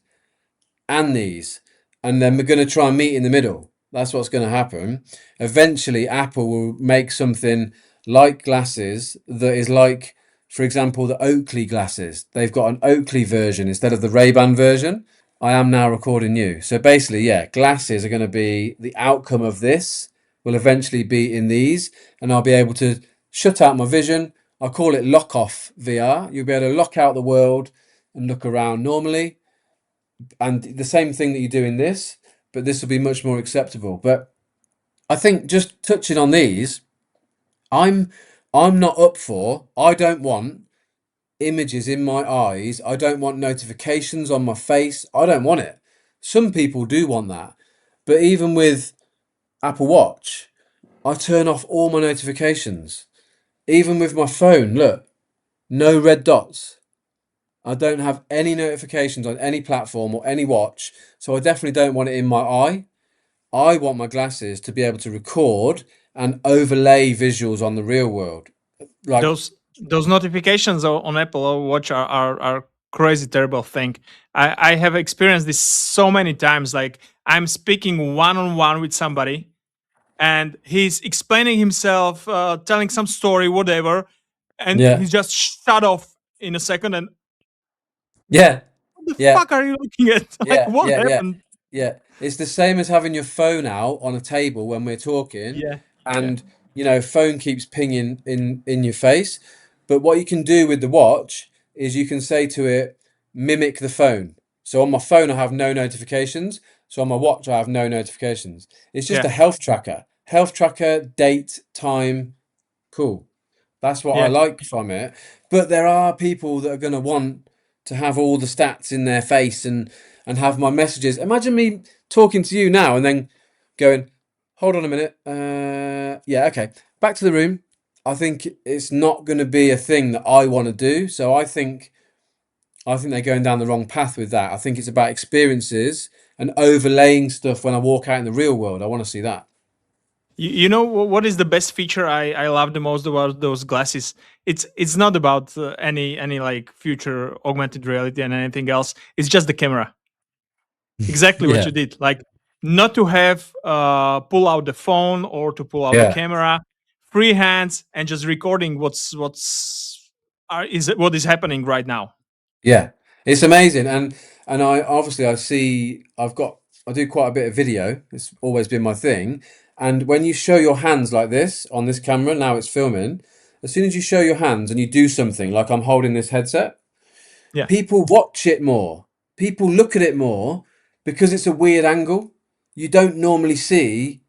and these, and then we're going to try and meet in the middle. That's what's going to happen. Eventually, Apple will make something like glasses that is like, for example, the Oakley glasses. They've got an Oakley version instead of the Ray-Ban version. I am now recording you. So basically, yeah, glasses are going to be the outcome of this, will eventually be in these, and I'll be able to shut out my vision. I call it lock off VR. You'll be able to lock out the world and look around normally, and the same thing that you do in this, but this will be much more acceptable. But I think just touching on these, I'm I'm not up for. I don't want images in my eyes. I don't want notifications on my face. I don't want it. Some people do want that. But even with Apple Watch, I turn off all my notifications. Even with my phone, look, no red dots. I don't have any notifications on any platform or any watch, so I definitely don't want it in my eye. I want my glasses to be able to record and overlay visuals on the real world. Like, Those notifications on Apple Watch are crazy terrible thing. I have experienced this so many times. Like I'm speaking one on one with somebody, and he's explaining himself, telling some story, whatever, and yeah, he's just shut off in a second. And yeah, what the yeah, fuck are you looking at? Like yeah, what yeah, yeah, happened? yeah. It's the same as having your phone out on a table when we're talking, Yeah, yeah, and phone keeps pinging in your face. But what you can do with the watch is you can say to it, mimic the phone. So on my phone, I have no notifications. So on my watch, I have no notifications. It's just a yeah, health tracker, date, time. Cool. That's what I yeah. like from it. But there are people that are going to want to have all the stats in their face and have my messages. Imagine me talking to you now and then going, hold on a minute. Yeah, okay. Back to the room. I think it's not going to be a thing that I want to do. So I think they're going down the wrong path with that. I think it's about experiences and overlaying stuff when I walk out in the real world. I want to see that. You know what is the best feature I love the most about those glasses? It's not about any like future augmented reality and anything else. It's just the camera. Exactly what Yeah. you did. Like not to have pull out the phone or to pull out the Yeah. camera, free hands and just recording what's is what is happening right now. Yeah, it's amazing, and I obviously I do quite a bit of video. It's always been my thing. And when you show your hands like this on this camera, now it's filming. As soon as you show your hands and you do something like I'm holding this headset, Yeah. people watch it more. People look at it more because it's a weird angle. You don't normally see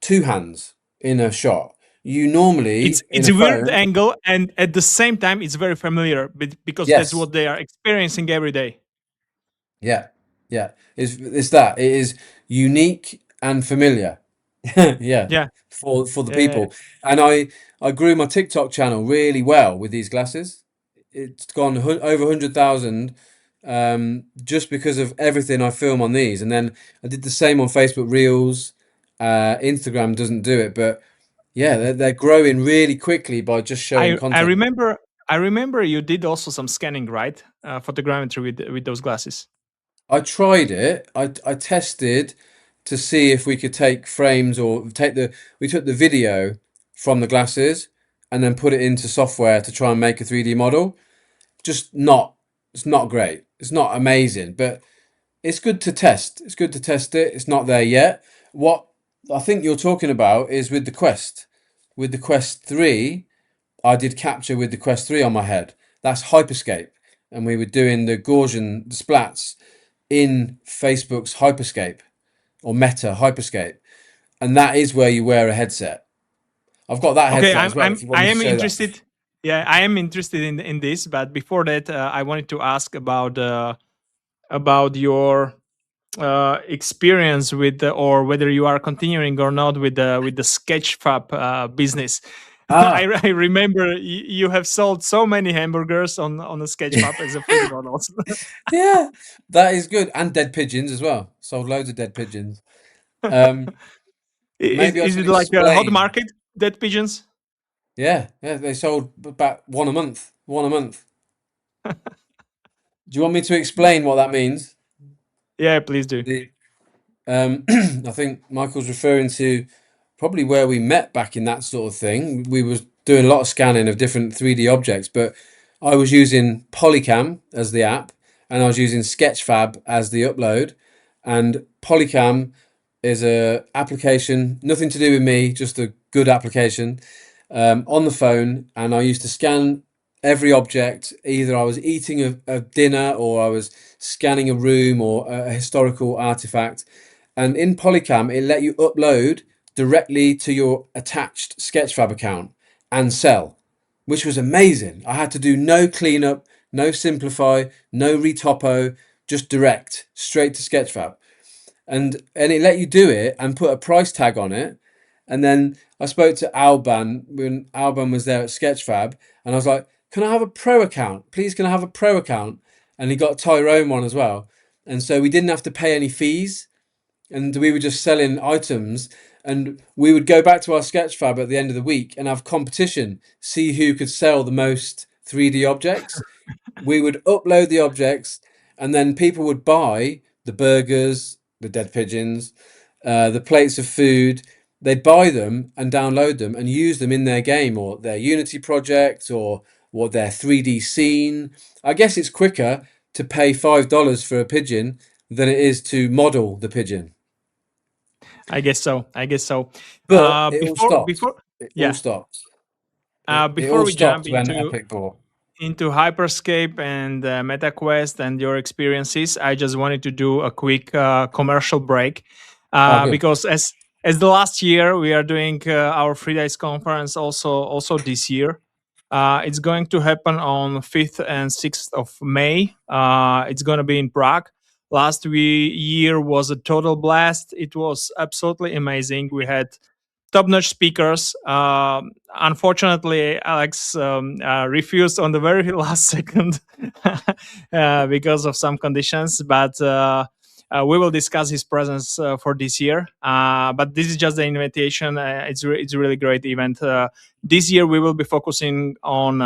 two hands in a shot. You normally in It's a a weird phone, angle and at the same time it's very familiar because that's yes. what they are experiencing every day. Yeah, yeah. It's that. It is unique and familiar. Yeah, Yeah. for the Yeah. people. And I grew my TikTok channel really well with these glasses. It's gone over 100,000 just because of everything I film on these. And then I did the same on Facebook Reels. Instagram doesn't do it, but yeah, they're growing really quickly by just showing I content. remember you did also some scanning, right? Photogrammetry with those glasses. I tried it. I tested to see if we could take frames or we took the video from the glasses and then put it into software to try and make a 3D model. Just not, it's not great. It's not amazing, but it's good to test. It's good to test it. It's not there yet. What I think you're talking about is with the Quest. With the Quest 3, I did capture with the Quest 3 on my head. That's HyperScape. And we were doing the Gaussian splats in Facebook's HyperScape or Meta HyperScape, and that is where you wear a headset. I've got that Okay, headset as well. If you want I me to am show that. interested. Yeah, I am interested in this, but before that, I wanted to ask about your experience with or whether you are continuing or not with the Sketchfab business. Ah, I remember you have sold so many hamburgers on a Sketchfab as a 3D models. yeah, that is good, and dead pigeons as well. Sold loads of dead pigeons. Um, Is Maybe I is should it like a hot explain. market, dead pigeons? Yeah, yeah, they sold about one a month. One a month. Do you want me to explain what that means? Yeah, please do. The I think Michael's referring to probably where we met back in that sort of thing. We was doing a lot of scanning of different 3D objects, but I was using Polycam as the app, and I was using Sketchfab as the upload. And Polycam is a application, nothing to do with me, just a good application on the phone. And I used to scan every object. Either I was eating a dinner, or I was scanning a room, or a historical artifact. And in Polycam, it let you upload directly to your attached Sketchfab account and sell, which was amazing. I had to do no cleanup, no simplify, no retopo, just direct straight to Sketchfab. And it let you do it and put a price tag on it. And then I spoke to Alban when Alban was there at Sketchfab, and I was like, "Can I have a pro account, please? Can I have a pro account?" And he got Tyrone one as well, and so we didn't have to pay any fees, and we were just selling items. And we would go back to our Sketchfab at the end of the week and have competition, see who could sell the most 3D objects. We would upload the objects, and then people would buy the burgers, the dead pigeons, the plates of food. They'd buy them and download them and use them in their game, or their Unity project, or their 3D scene. I guess it's quicker to pay $5 for a pigeon than it is to model the pigeon. I guess so. I guess so. But it all stopped. Before, It all yeah. stopped. It Before all we jump stopped when into Epic bought. HyperScape and MetaQuest and your experiences, I just wanted to do a quick commercial break Oh, good. because as the last year we are doing our 3 days conference also this year. It's going to happen on 5th and 6th of May. It's going to be in Prague. Last year was a total blast. It was absolutely amazing. We had top-notch speakers. Unfortunately, Alex refused on the very last second because of some conditions, but we will discuss his presence for this year. But this is just the invitation. It's a really great event. This year we will be focusing on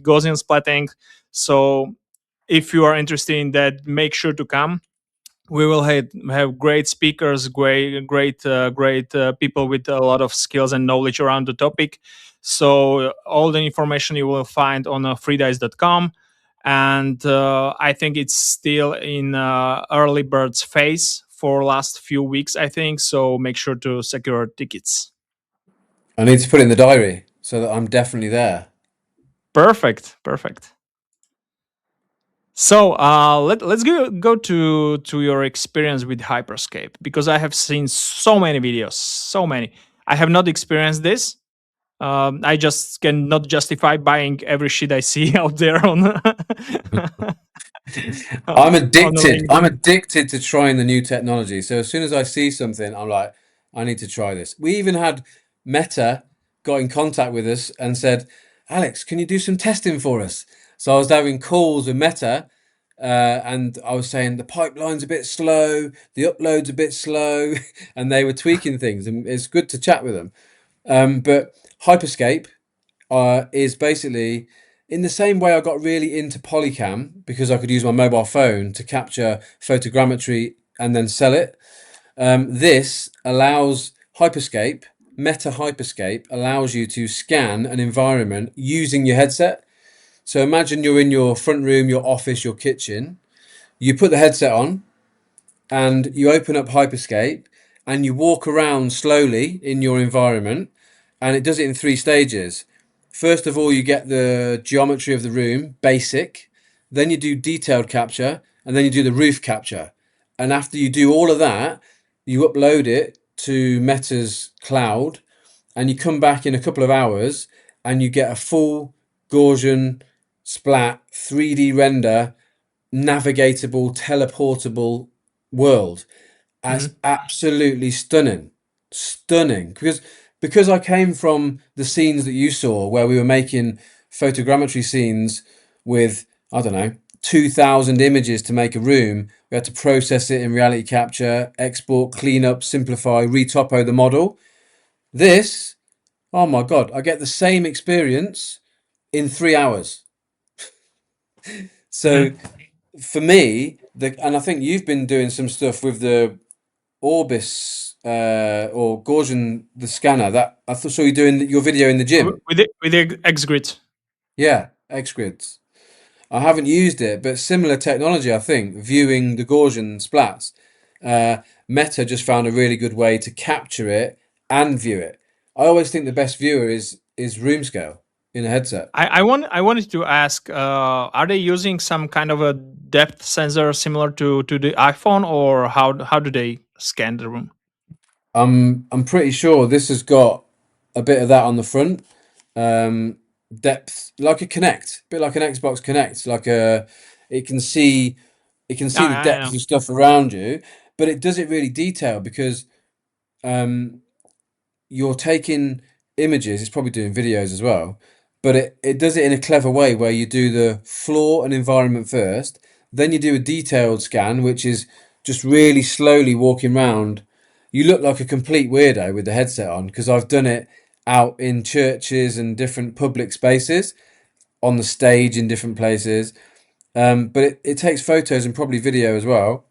Gaussian Splatting. So if you are interested in that, make sure to come. We will have great speakers, great people with a lot of skills and knowledge around the topic. So all the information you will find on freedice.com. And I think it's still in early birds phase for last few weeks, I think. So make sure to secure tickets. I need to put it in the diary so that I'm definitely there. Perfect. So let's go to your experience with HyperScape, because I have seen so many videos, so many. I have not experienced this. I just cannot justify buying every shit I see out there on I'm on addicted. I'm LinkedIn. addicted to trying the new technology. So as soon as I see something, I'm like, I need to try this. We even had Meta got in contact with us and said, Alex, can you do some testing for us? So I was having calls with Meta, and I was saying the pipeline's a bit slow, the upload's a bit slow, and they were tweaking things. And it's good to chat with them. But Hyperscape is basically in the same way I got really into Polycam because I could use my mobile phone to capture photogrammetry and then sell it. This allows Hyperscape, Meta Hyperscape, allows you to scan an environment using your headset. So imagine you're in your front room, your office, your kitchen. You put the headset on and you open up Hyperscape and you walk around slowly in your environment, and it does it in 3 stages. First of all, you get the geometry of the room, basic. Then you do detailed capture, and then you do the roof capture. And after you do all of that, you upload it to Meta's cloud, and you come back in a couple of hours, and you get a full Gaussian splat 3D render, navigatable, teleportable world. That's Mhm. absolutely stunning. Because I came from the scenes that you saw, where we were making photogrammetry scenes with, I don't know, 2,000 images to make a room. We had to process it in reality capture, export, clean up, simplify, retopo the model. This, oh my God, I get the same experience in 3 hours. So Mhm. for me, and I think you've been doing some stuff with the Orbis or Gaussian the scanner. That I saw you doing your video in the gym. With the X grid. Yeah, X-Grids. I haven't used it, but similar technology, I think, viewing the Gaussian splats. Meta just found a really good way to capture it and view it. I always think the best viewer is room scale in a headset. I wanted to ask, are they using some kind of a depth sensor similar to the iPhone, or how do they scan the room? I'm pretty sure this has got a bit of that on the front. Um, Depth, like a Connect, a bit like an Xbox Connect, like a it can see it can see Yeah, the I depth know. of stuff around you, but it does it really detailed because um, you're taking images, it's probably doing videos as well, but it does it in a clever way where you do the floor and environment first, then you do a detailed scan, which is just really slowly walking around. You look like a complete weirdo with the headset on because I've done it out in churches and different public spaces, on the stage in different places. But it takes photos and probably video as well,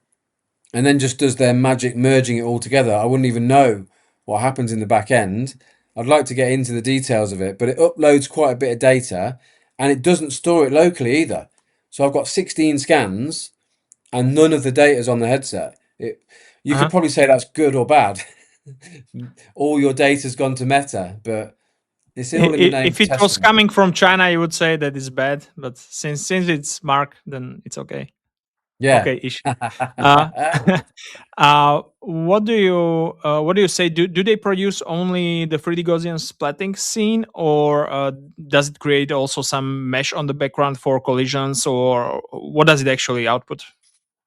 and then just does their magic merging it all together. I wouldn't even know what happens in the back end. I'd like to get into the details of it, but it uploads quite a bit of data and it doesn't store it locally either. So I've got 16 scans and none of the data's on the headset. You could Uh-huh. probably say that's good or bad. All your data's gone to Meta, but it's all in the name If of it was testing. coming from China, you would say that is bad, but since it's Mark, then it's okay. Yeah. Okay, ish. Uh, what do you say? Do they produce only the 3D Gaussian splatting scene, or does it create also some mesh on the background for collisions, or what does it actually output?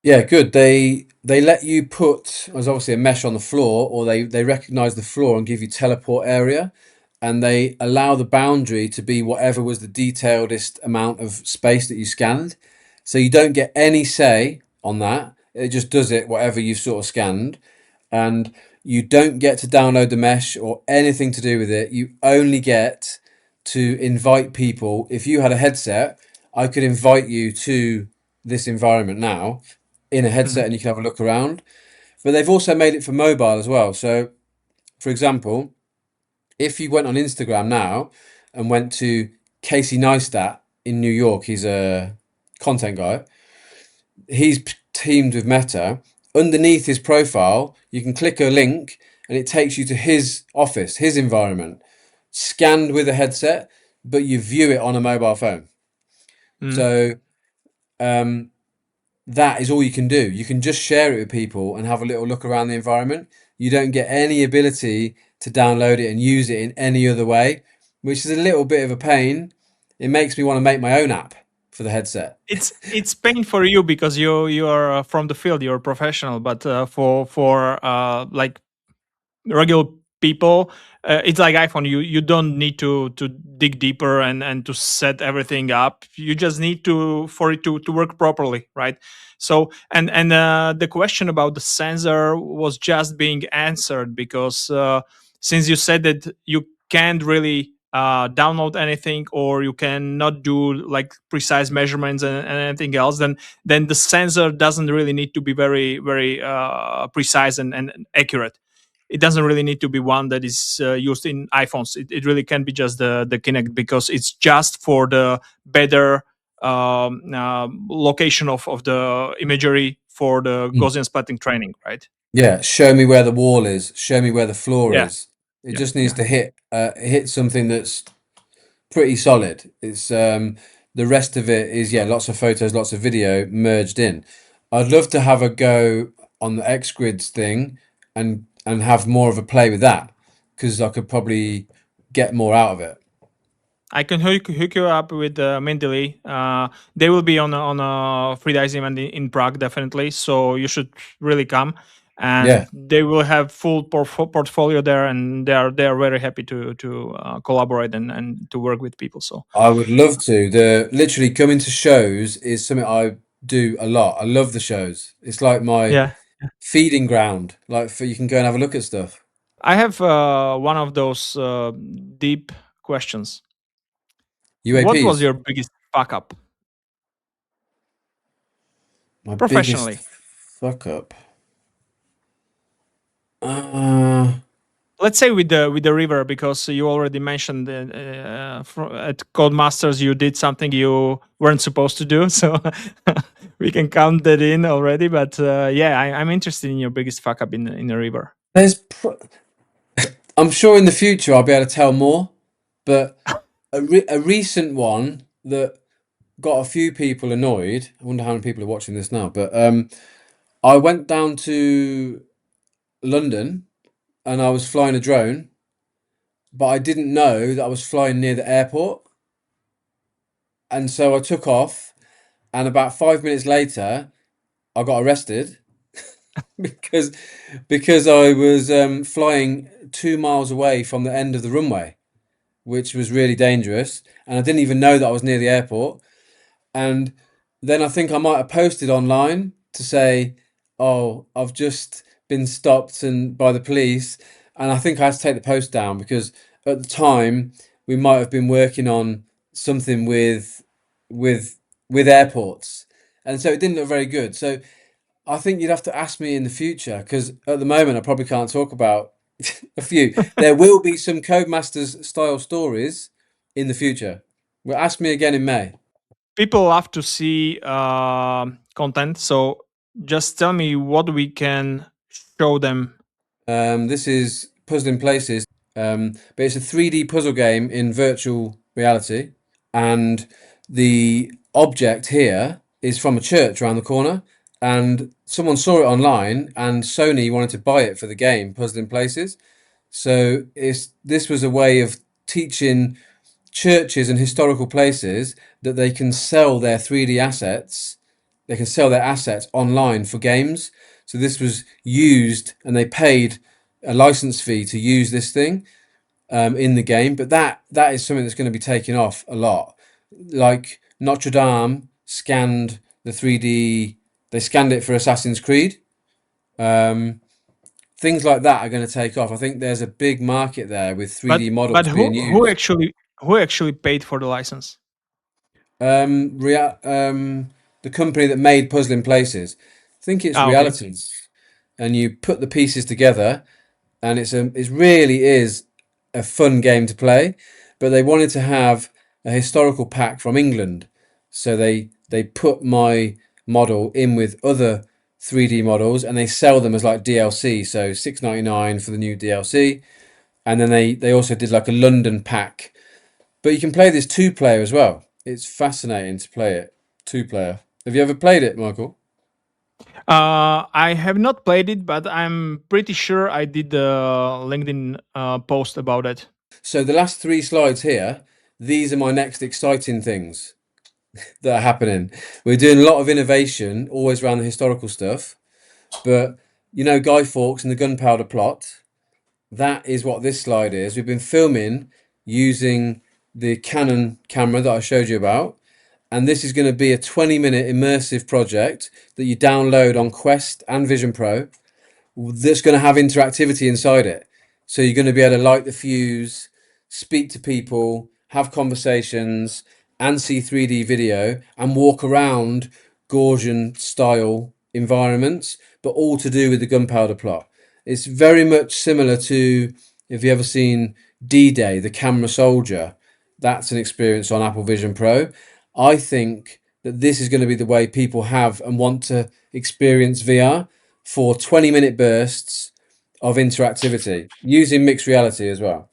Yeah, good. They let you put there's obviously a mesh on the floor, or they recognize the floor and give you teleport area, and they allow the boundary to be whatever was the detailedest amount of space that you scanned. So you don't get any say on that. It just does it whatever you've sort of scanned, and you don't get to download the mesh or anything to do with it. You only get to invite people. If you had a headset, I could invite you to this environment now in a headset Mhm. and you can have a look around. But they've also made it for mobile as well. So, for example, if you went on Instagram now and went to Casey Neistat in New York, he's a content guy, he's teamed with Meta. Underneath his profile, you can click a link and it takes you to his office, his environment, scanned with a headset, but you view it on a mobile phone. Mhm. So um, that is all you can do. You can just share it with people and have a little look around the environment. You don't get any ability to download it and use it in any other way, which is a little bit of a pain. It makes me want to make my own app for the headset. It's pain for you because you are from the field, you're a professional, but for like regular people, it's like iPhone. You don't need to dig deeper and to set everything up. You just need to for it to work properly, right? So and the question about the sensor was just being answered because since you said that you can't really download anything, or you cannot do like precise measurements and anything else, then the sensor doesn't really need to be very precise and accurate. It doesn't really need to be one that is used in iPhones. It really can be just the Kinect, because it's just for the better location of the imagery for the Mm. Gaussian splatting training, right? Yeah, show me where the wall is. Show me where the floor Yeah, is. It yeah, just needs yeah. to hit something that's pretty solid. It's the rest of it is yeah, lots of photos, lots of video merged in. I'd love to have a go on the X grids thing and have more of a play with that because I could probably get more out of it. I can hook you up with Mendeley. They will be on a free dice event in Prague, definitely. So you should really come, and Yeah, they will have full portfolio there, and they are very happy to collaborate and to work with people. So I would love to. The literally coming to shows is something I do a lot. I love the shows. It's like my yeah, feeding ground. Like for you can go and have a look at stuff. I have one of those deep questions. What was UAPs. your biggest fuck up My biggest professionally? fuck up. Uh, Let's say with the river, because you already mentioned at Codemasters you did something you weren't supposed to do, so we can count that in already. But yeah, I'm interested in your biggest fuck up in the river. there's. I'm sure in the future I'll be able to tell more, but a recent one that got a few people annoyed. I wonder how many people are watching this now, but I went down to London and I was flying a drone, but I didn't know that I was flying near the airport. And so I took off, and about 5 minutes later, I got arrested because I was flying 2 miles away from the end of the runway, which was really dangerous. And I didn't even know that I was near the airport. And then I think I might have posted online to say, "Oh, I've just been stopped and by the police," and I think I had to take the post down because at the time we might have been working on something with with airports, and so it didn't look very good. So I think you'd have to ask me in the future because at the moment I probably can't talk about a few. There will be some Codemasters style stories in the future. Well, ask me again in May. People love to see content, so just tell me what we can show them. This is Puzzle in Places, but it's a 3D puzzle game in virtual reality. And the object here is from a church around the corner. And someone saw it online, and Sony wanted to buy it for the game Puzzle in Places. So this was a way of teaching churches and historical places that they can sell their 3D assets. They can sell their assets online for games. So this was used, and they paid a license fee to use this thing in the game. But that is something that's going to be taken off a lot. Like Notre Dame scanned the 3D. They scanned it for Assassin's Creed. Um, Things like that are going to take off. I think there's a big market there with 3D But models being used. who actually paid for the license? Um, rea- um, the company that made Puzzle in Places, I think it's Ah, okay. Realities, and you put the pieces together, and it really is a fun game to play. But they wanted to have a historical pack from England, so they put my model in with other 3D models, and they sell them as like DLC. So £6.99 for the new DLC, and then they also did like a London pack, but you can play this two player as well. It's fascinating to play it two player. Have you ever played it, Michael? I have not played it, but I'm pretty sure I did the LinkedIn post about it. So the last three slides here, these are my next exciting things that are happening. We're doing a lot of innovation, always around the historical stuff. But you know, Guy Fawkes and the Gunpowder Plot. That is what this slide is. We've been filming using the Canon camera that I showed you about. And this is going to be a 20-minute immersive project that you download on Quest and Vision Pro that's going to have interactivity inside it. So you're going to be able to light the fuse, speak to people, have conversations, and see 3D video and walk around Gaussian style environments, but all to do with the gunpowder plot. It's very much similar to, if you ever seen D-Day, the camera soldier. That's an experience on Apple Vision Pro. I think that this is going to be the way people have and want to experience VR for 20-minute bursts of interactivity using mixed reality as well.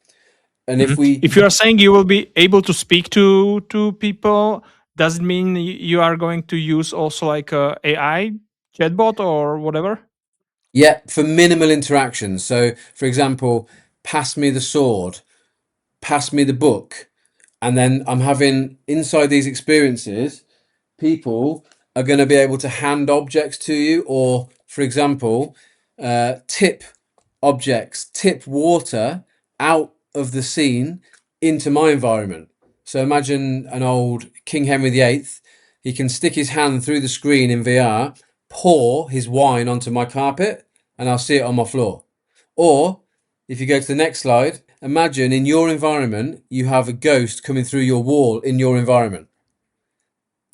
And if Mhm. we, If you are saying you will be able to speak to people, does it mean you are going to use also like a AI chatbot or whatever? yeah, for minimal interactions. So, for example, pass me the sword, pass me the book, and then I'm having inside these experiences, people are going to be able to hand objects to you, or, for example, tip objects, tip water out of the scene into my environment. So imagine an old King Henry VIII. He can stick his hand through the screen in VR, pour his wine onto my carpet, and I'll see it on my floor. Or If you go to the next slide, imagine in your environment you have a ghost coming through your wall in your environment.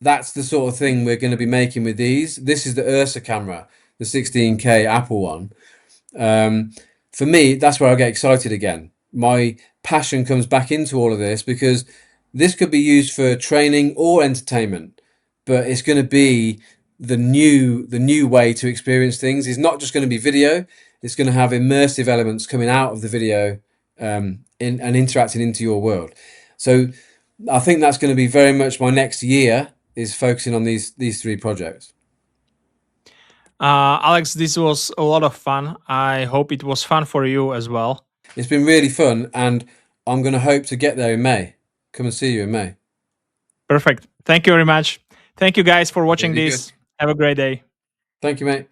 That's the sort of thing we're going to be making with these. This is the Ursa camera, the 16K Apple one. For me, that's where I get excited again. My passion comes back into all of this because this could be used for training or entertainment, but it's going to be the new way to experience things. It's not just going to be video. It's going to have immersive elements coming out of the video and interacting into your world. So I think that's going to be very much my next year, is focusing on these three projects. Alex, this was a lot of fun. I hope it was fun for you as well. It's been really fun, and I'm going to hope to get there in May. Come and see you in May. Perfect. Thank you very much. Thank you guys for watching Really this. Have a great day. Thank you, mate.